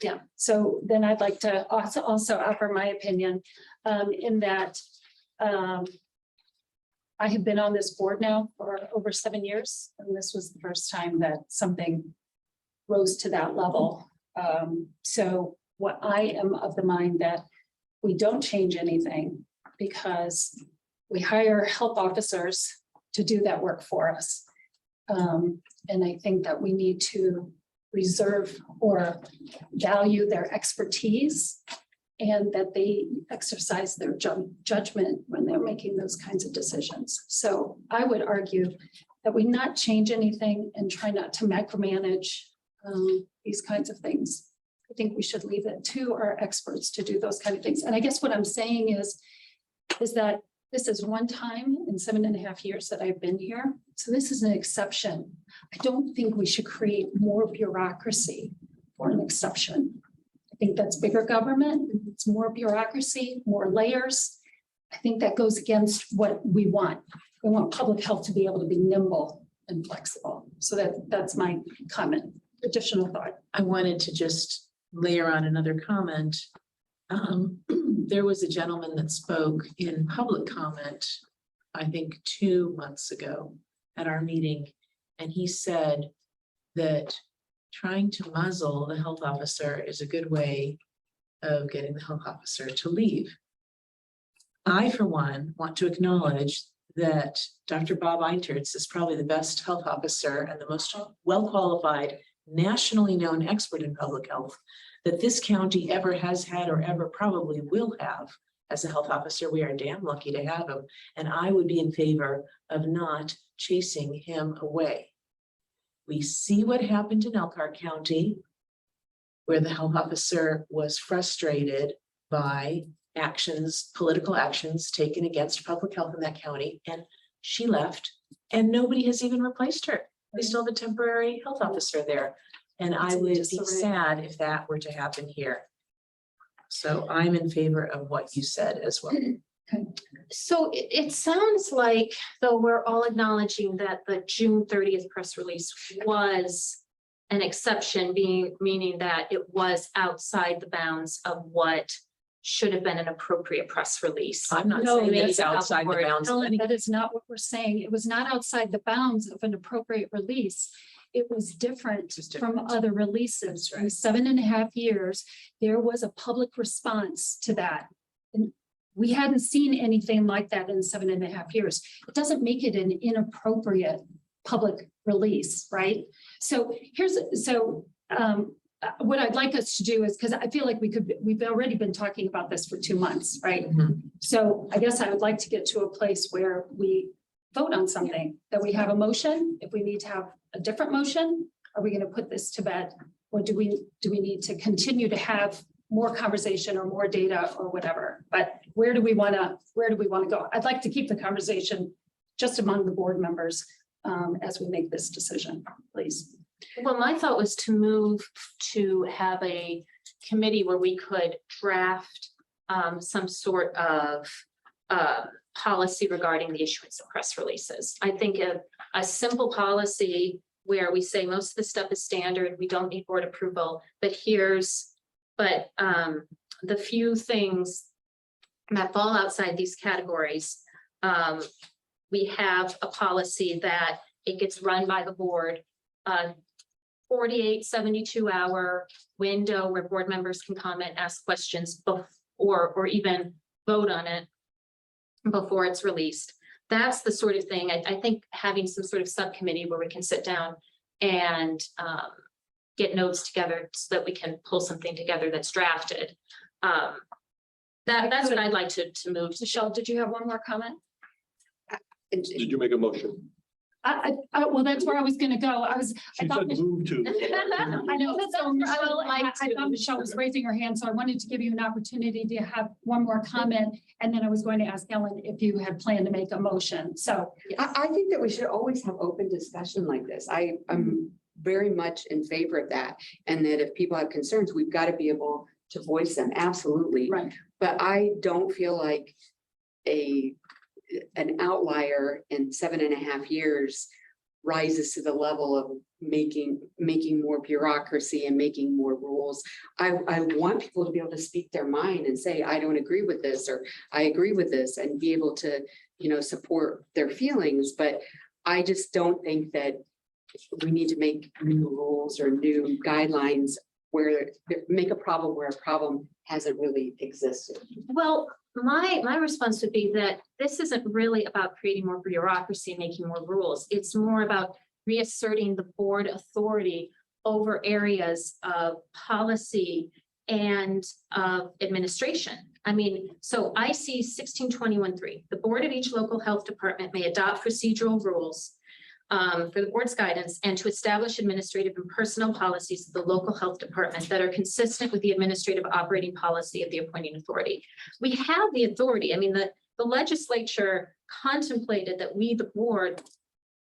Yeah, so then I'd like to also offer my opinion in that I have been on this board now for over 7 years, and this was the first time that something rose to that level. So what I am of the mind that we don't change anything because we hire health officers to do that work for us. And I think that we need to reserve or value their expertise and that they exercise their judgment when they're making those kinds of decisions. So I would argue that we not change anything and try not to micromanage these kinds of things. I think we should leave it to our experts to do those kind of things. And I guess what I'm saying is that this is one time in 7.5 years that I've been here. So this is an exception. I don't think we should create more bureaucracy for an exception. I think that's bigger government. It's more bureaucracy, more layers. I think that goes against what we want. We want public health to be able to be nimble and flexible. So that's my comment, additional thought. I wanted to just layer on another comment. There was a gentleman that spoke in public comment, I think 2 months ago at our meeting, and he said that trying to muzzle the health officer is a good way of getting the health officer to leave. I, for one, want to acknowledge that Dr. Bob Eintertz is probably the best health officer and the most well-qualified, nationally known expert in public health that this county ever has had or ever probably will have as a health officer. We are damn lucky to have him. And I would be in favor of not chasing him away. We see what happened in Elkhart County, where the health officer was frustrated by actions, political actions taken against public health in that county, and she left, and nobody has even replaced her. They still have a temporary health officer there. And I would be sad if that were to happen here. So I'm in favor of what you said as well. So it sounds like, though, we're all acknowledging that the June 30th press release was an exception, meaning that it was outside the bounds of what should have been an appropriate press release. I'm not No, saying that that's it's outside the bounds. of Ellen, any- that is not what we're saying. It was not outside the bounds of an appropriate release. It was different It's from different. other releases. In 7.5 years, there was a public response to that. And we hadn't seen anything like that in 7.5 years. It doesn't make it an inappropriate public release, right? So what I'd like us to do is, because I feel like we've already been talking about this for 2 months, right? Mhm. So I guess I would like to get to a place where we vote on something, that we have a motion. If we need to have a different motion, are we going to put this to bed? Or do we need to continue to have more conversation or more data or whatever? But where do we want to go? I'd like to keep the conversation just among the board members as we make this decision, please. Well, my thought was to move to have a committee where we could draft some sort of policy regarding the issuance of press releases. I think a simple policy where we say most of the stuff is standard, we don't need board approval, but the few things that fall outside these categories, we have a policy that it gets run by the board, 48, 72-hour window where board members can comment, ask questions or even vote on it before it's released. That's the sort of thing, I think having some sort of subcommittee where we can sit down and get notes together so that we can pull something together that's drafted. That's what I'd like to move. Michelle, did you have one more comment? Did you make a motion? Well, that's where I was gonna go. I She thought said move to. I know, so Michelle, I thought Michelle was raising her hand, so I wanted to give you an opportunity to have one more comment. And then I was going to ask Ellen if you had planned to make a motion, so. I think that we should always have open discussion like this. I'm very much in favor of that. And that if people have concerns, we've got to be able to voice them, absolutely. Right. But I don't feel like an outlier in 7.5 years rises to the level of making more bureaucracy and making more rules. I want people to be able to speak their mind and say, I don't agree with this, or I agree with this, and be able to, support their feelings. But I just don't think that we need to make new rules or new guidelines where make a problem where a problem hasn't really existed. Well, my response would be that this isn't really about creating more bureaucracy, making more rules. It's more about reasserting the board authority over areas of policy and of administration. I mean, so I see 1621.3. The board of each local health department may adopt procedural rules for the board's guidance and to establish administrative and personnel policies of the local health department that are consistent with the administrative operating policy of the appointing authority. We have the authority. I mean, the legislature contemplated that we, the board,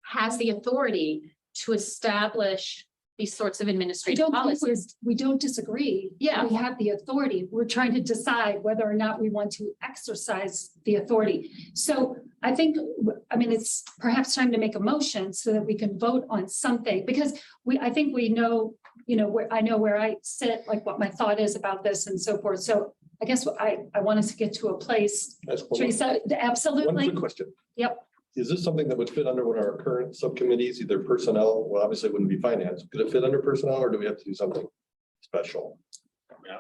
has the authority to establish these sorts of administrative policies. We don't disagree. Yeah. We have the authority. We're trying to decide whether or not we want to exercise the authority. So I think, it's perhaps time to make a motion so that we can vote on something, because I think we know, I know where I sit, like what my thought is about this and so forth. So I guess I want us to get to a place. Teresa, One absolutely. quick question. Yep. Is this something that would fit under one of our current subcommittees, either personnel? Well, obviously it wouldn't be finance. Could it fit under personnel, or do we have to do something special? Yeah.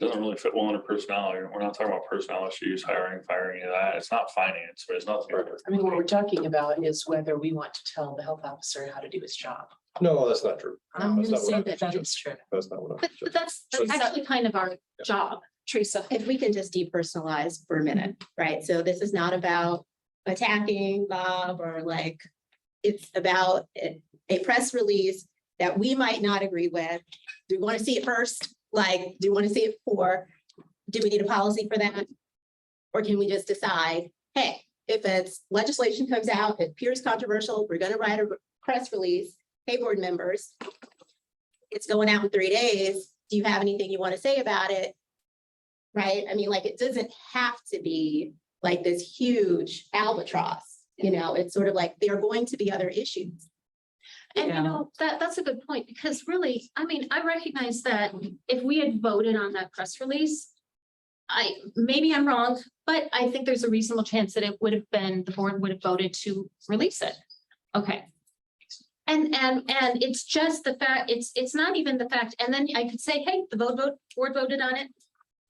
Doesn't really fit well under personnel. We're not talking about personnel issues, hiring, firing, any of that. It's not finance, but it's nothing. I mean, what we're talking about is whether we want to tell the health officer how to do his job. No, that's not true. I'm That's gonna not what say I that was is true. That's not what I But was. that's actually kind of our job, Teresa. If we can just depersonalize for a minute, right? So this is not about attacking Bob or it's about a press release that we might not agree with. Do we want to see it first? Do we want to see it before? Do we need a policy for that? Or can we just decide, hey, if it's legislation comes out, it appears controversial, we're going to write a press release. Hey, board members, it's going out in 3 days. Do you have anything you want to say about it? Right? I mean, it doesn't have to be this huge albatross, it's sort of there are going to be other issues. And that's a good point, because really, I recognize that if we had voted on that press release, maybe I'm wrong, but I think there's a reasonable chance that it would have been, the board would have voted to release it. Okay. And it's just the fact, it's not even the fact, and then I could say, hey, the board voted on it.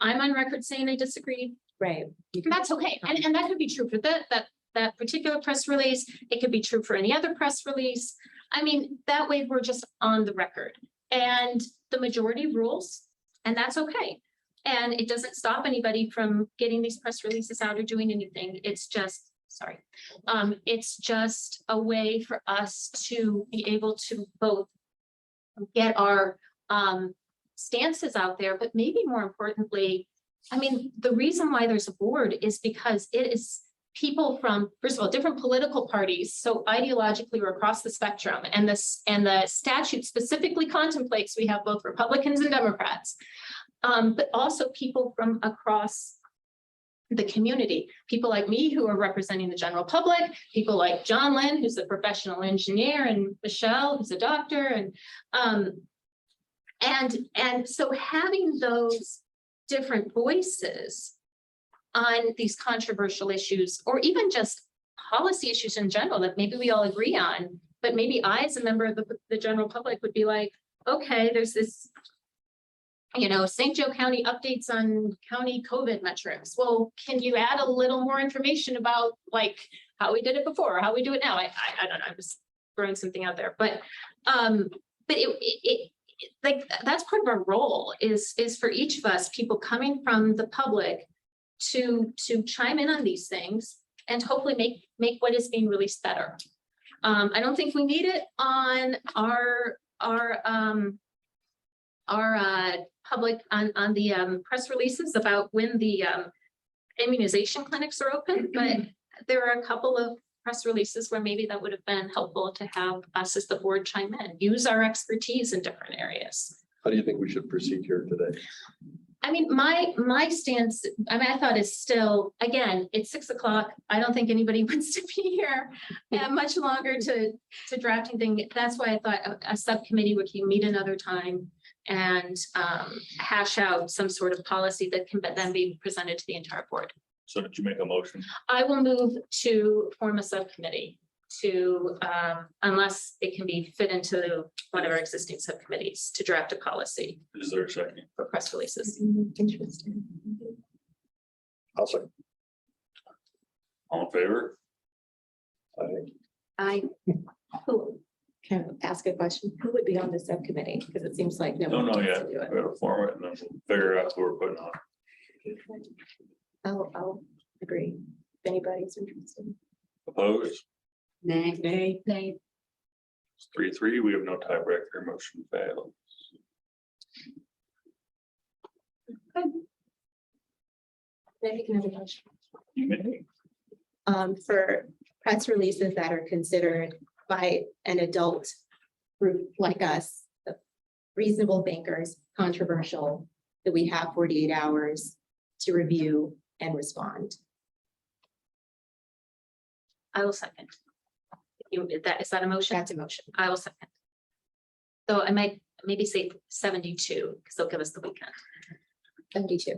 I'm on record saying I disagree. Right. That's okay. And that could be true for that particular press release. It could be true for any other press release. That way we're just on the record, and the majority rules, and that's okay. And it doesn't stop anybody from getting these press releases out or doing anything. It's just, it's just a way for us to be able to both get our stances out there, but maybe more importantly, the reason why there's a board is because it is people from, first of all, different political parties. So ideologically, we're across the spectrum, and the statute specifically contemplates we have both Republicans and Democrats, but also people from across the community, people like me who are representing the general public, people like John Lynn, who's a professional engineer, and Michelle, who's a doctor, and so having those different voices on these controversial issues, or even just policy issues in general that maybe we all agree on, but maybe I, as a member of the general public, would be like, okay, there's this, St. Joe County updates on county COVID metrics. Well, can you add a little more information about like how we did it before, or how we do it now? I don't know, I'm just throwing something out there, but it like that's part of our role is for each of us, people coming from the public, to chime in on these things and hopefully make what is being released better. I don't think we need it on our public on the press releases about when the immunization clinics are open, but there are a couple of press releases where maybe that would have been helpful to have us as the board chime in, use our expertise in different areas. How do you think we should proceed here today? I mean, my stance, I thought is still, again, it's 6 o'clock. I don't think anybody wants to be here much longer to drafting thing. That's why I thought a subcommittee, we can meet another time and hash out some sort of policy that can then be presented to the entire board. So did you make a motion? I will move to form a subcommittee to, unless it can be fit into one of our existing subcommittees, to draft a policy Is there a second? for press releases. Interesting. I'll say. All in favor? I, Can I ask a question? Who would be on the subcommittee? Because it seems like no one Don't know wants yet. to do it. We gotta form it and then we'll figure out who we're putting on. I'll agree. If anybody's interested. Opposed? Nay. Nay. 3-3, we have no tiebreaker, motion failed. Maybe can have a motion. You may. For press releases that are considered by an adult group like us, the reasonable thinkers, controversial, that we have 48 hours to review and respond. I will second. Is that a motion? That's a motion. I will second. So I might maybe say 72, because they'll give us the weekend. 72.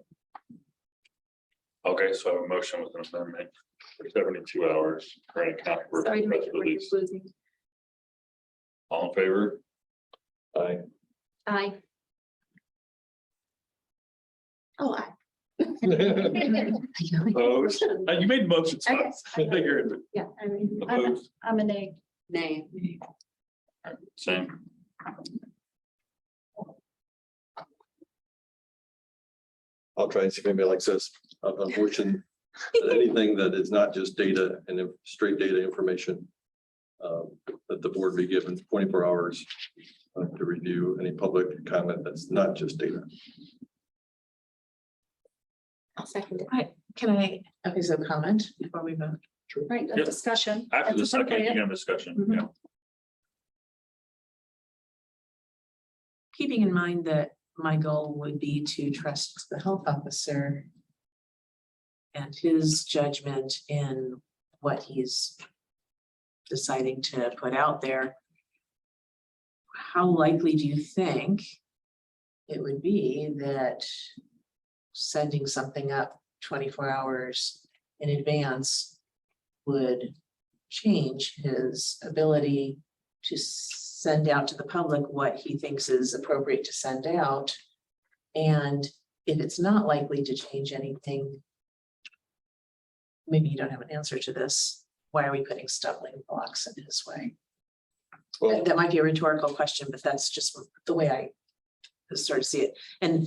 Okay, so I have a motion with an amendment for 72 hours for any controversial Sorry to make press it work release. losing. All in favor? Aye. Aye. Oh, I. Opposed? You made the motion. so Okay. I figured. Yeah, I mean, Opposed? I'm a nay. Nay. Same. I'll try and see if anybody likes this. Unfortunately, anything that is not just data and straight data information, that the board be given 24 hours to review any public comment that's not just data. I'll second it. Okay, so comment before we vote. Right, a Yep. discussion. After the That's second, you appropriate. can have discussion. Mhm. Yeah. Keeping in mind that my goal would be to trust the health officer and his judgment in what he's deciding to put out there. How likely do you think it would be that sending something up 24 hours in advance would change his ability to send out to the public what he thinks is appropriate to send out? And if it's not likely to change anything, maybe you don't have an answer to this. Why are we putting stumbling blocks in his way? Well, That might be a rhetorical question, but that's just the way I sort of see it. And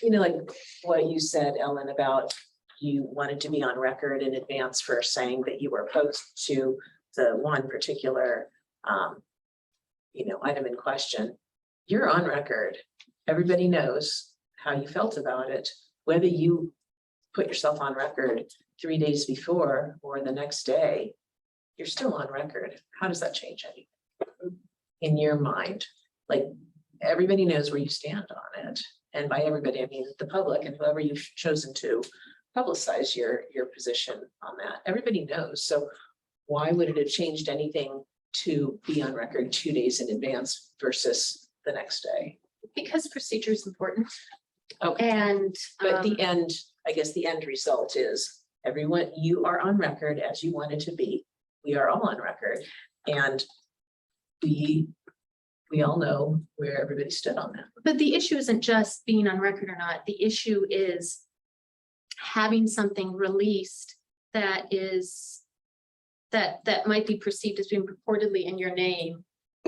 like what you said, Ellen, about you wanted to be on record in advance for saying that you were opposed to the one particular item in question. You're on record. Everybody knows how you felt about it, whether you put yourself on record 3 days before or the next day, you're still on record. How does that change anything in your mind? Like, everybody knows where you stand on it. And by everybody, I mean the public and whoever you've chosen to publicize your position on that. Everybody knows. So why would it have changed anything to be on record 2 days in advance versus the next day? Because procedure is important. Okay, And, but the end, I guess the end result is everyone, you are on record as you wanted to be. We are all on record and we all know where everybody stood on that. but the issue isn't just being on record or not. The issue is having something released that is, that might be perceived as being purportedly in your name,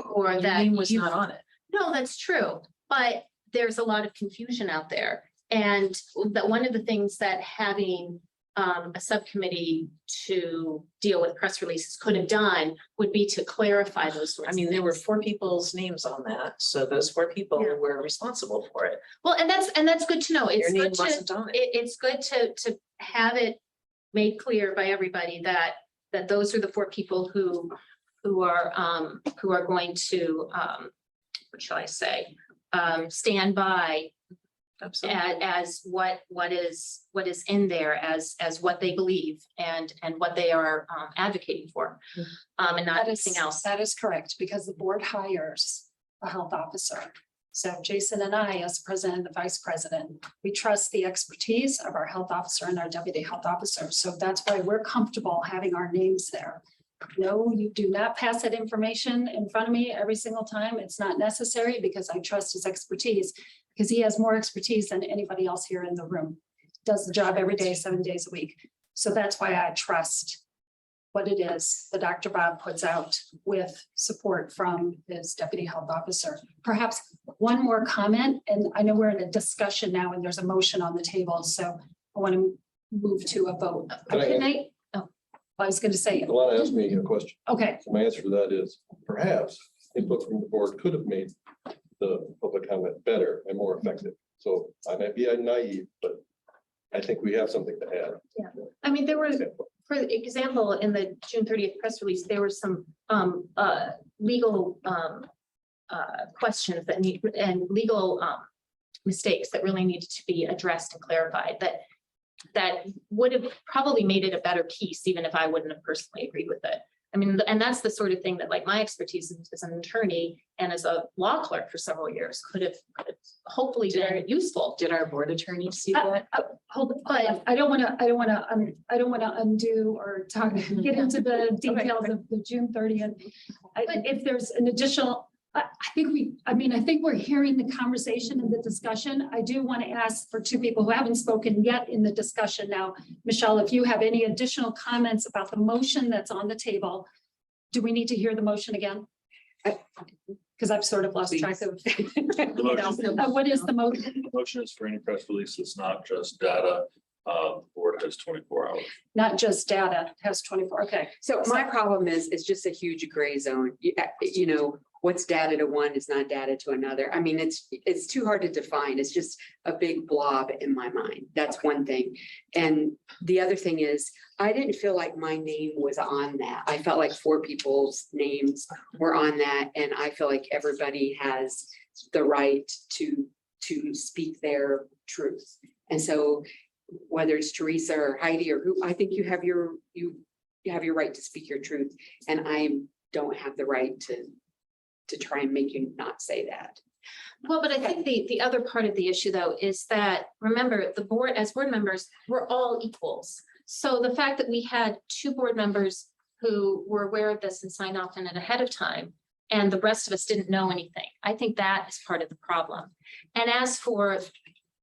or Your that name was you- not on it. No, that's true, but there's a lot of confusion out there. And that one of the things that having a subcommittee to deal with press releases could have done would be to clarify those sorts I of mean, there were things. 4 people's names on that, so those 4 people Yeah. were responsible for it. Well, and that's good to know. Your It's name good to, wasn't on it. it's good to have it made clear by everybody that those are the 4 people who are going to, what shall I say? Stand by Absolutely. as what is in there as what they believe and what they are advocating for. And not That is, anything else. that is correct, because the board hires a health officer. So Jason and I, as president and the vice president, we trust the expertise of our health officer and our deputy health officer. So that's why we're comfortable having our names there. No, you do not pass that information in front of me every single time. It's not necessary because I trust his expertise, because he has more expertise than anybody else here in the room. Does the job every day, 7 days a week. So that's why I trust what it is that Dr. Bob puts out with support from his deputy health officer. Perhaps one more comment, and I know we're in a discussion now and there's a motion on the table, so I want to move to a vote. Can I Can I? Oh, I was going to say, Alana asked me a question. okay, So my answer to that is perhaps input from the board could have made the public comment better and more effective. So I might be naive, but I think we have something to add. I mean, there were, for example, in the June 30th press release, there were some legal questions that need, and legal mistakes that really needed to be addressed and clarified, that would have probably made it a better piece, even if I wouldn't have personally agreed with it. I mean, and that's the sort of thing that, like, my expertise as an attorney and as a law clerk for several years could have hopefully been useful. Did our board attorney see that? hold on. I don't want to undo or get into the details of the June 30th. If there's an additional, I think we're hearing the conversation and the discussion. I do want to ask for 2 people who haven't spoken yet in the discussion now. Michelle, if you have any additional comments about the motion that's on the table, do we need to hear the motion again? Because I've sort of lost track of. What is the motion? The motion is for any press release that's not just data. The board has 24 hours. Not just data, has 24, okay. So my problem is, it's just a huge gray zone. You know, what's data to one is not data to another. I mean, it's too hard to define. It's just a big blob in my mind. That's one thing. And the other thing is, I didn't feel like my name was on that. I felt like 4 people's names were on that. And I feel like everybody has the right to speak their truth. And so whether it's Teresa or Heidi or who, I think you have your right to speak your truth. And I don't have the right to try and make you not say that. Well, but I think the other part of the issue, though, is that, remember, the board, as board members, we're all equals. So the fact that we had 2 board members who were aware of this and signed off on it ahead of time, and the rest of us didn't know anything, I think that is part of the problem. And as for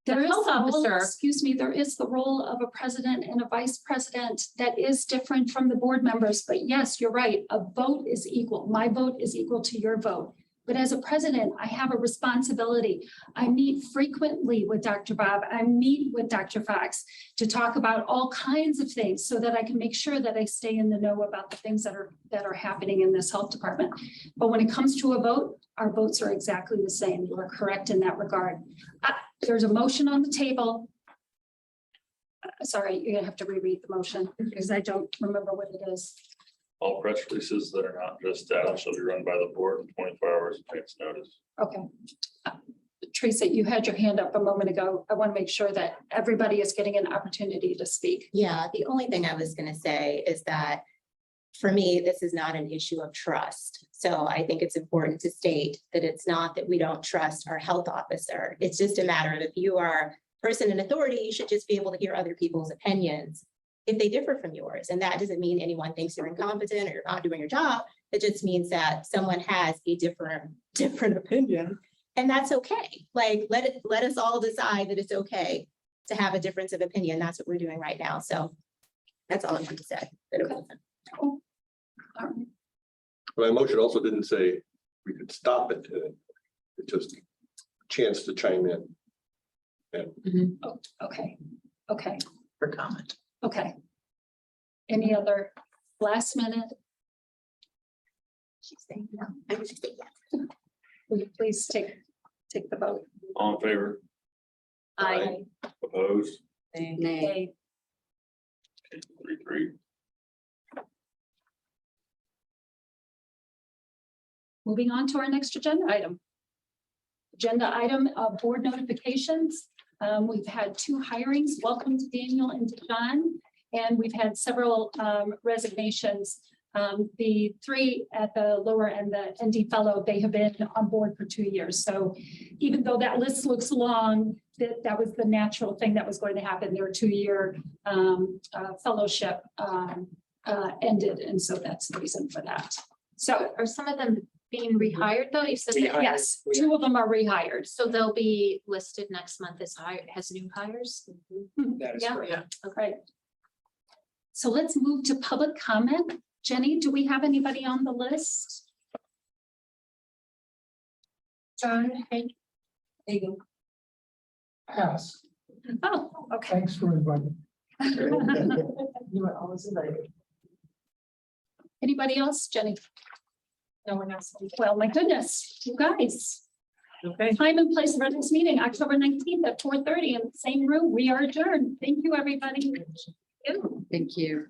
the There is health the role, officer, excuse me, there is the role of a president and a vice president that is different from the board members. But yes, you're right. A vote is equal. My vote is equal to your vote. But as a president, I have a responsibility. I meet frequently with Dr. Bob. I meet with Dr. Fox to talk about all kinds of things so that I can make sure that I stay in the know about the things that are happening in this health department. But when it comes to a vote, our votes are exactly the same. You are correct in that regard. There's a motion on the table. Sorry, you're gonna have to reread the motion because I don't remember what it is. All press releases that are not just data shall be run by the board in 24 hours advance notice. Okay. Teresa, you had your hand up a moment ago. I want to make sure that everybody is getting an opportunity to speak. Yeah, the only thing I was gonna say is that for me, this is not an issue of trust. So I think it's important to state that it's not that we don't trust our health officer. It's just a matter of if you are a person in authority, you should just be able to hear other people's opinions if they differ from yours. And that doesn't mean anyone thinks you're incompetent or you're not doing your job. It just means that someone has a different opinion. And that's okay. Like, let us all decide that it's okay to have a difference of opinion. That's what we're doing right now. So that's all I'm going to say. Cool. All right. My motion also didn't say we could stop it. It's just a chance to chime in. And Oh, okay, okay, For comment. okay. Any other last minute? She's saying no. I was just saying yes. Will you please take the vote? All in favor, I, opposed, Nay. Okay, 3-3. Moving on to our next agenda item. Agenda item, board notifications. We've had 2 hirings. Welcome to Daniel and to John. And we've had several resignations. The 3 at the lower end, the ND fellow, they have been on board for 2 years. So even though that list looks long, that was the natural thing that was going to happen. Their 2-year fellowship ended. And so that's the reason for that. So are some of them being rehired though? You said that, Rehired. yes, 2 of them are rehired. so they'll be listed next month as new hires? That is Yeah. correct. Okay. So let's move to public comment. Jenny, do we have anybody on the list? John, hey. Pass. Oh, okay. Thanks for inviting. You are always invited. Anybody else, Jenny? No one else. Well, my goodness, you guys. Okay. Time and place of our next meeting, October 19th at 4:30 in the same room. We are adjourned. Thank you, everybody. Thank you.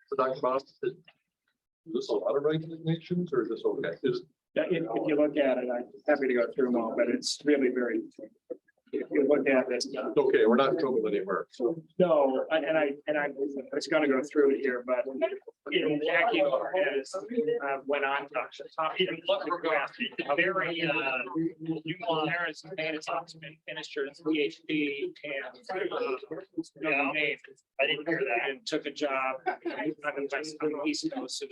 so Dr. Boss, is this a lot of resignations or is this okay? Yeah, if you look at it, I'm happy to go through them all, but it's really very, if you look at it. Okay, we're not in trouble anywhere. So No, and I was gonna go through it here, but Jackie has went on to talk. Very numerous Meningitis finished her PhD and I didn't hear that. And took a job on the East Coast. So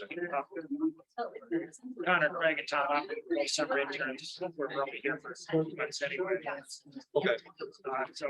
Connor, Craig, and Tom, summer interns. We're probably here for 4 months anyway. okay. So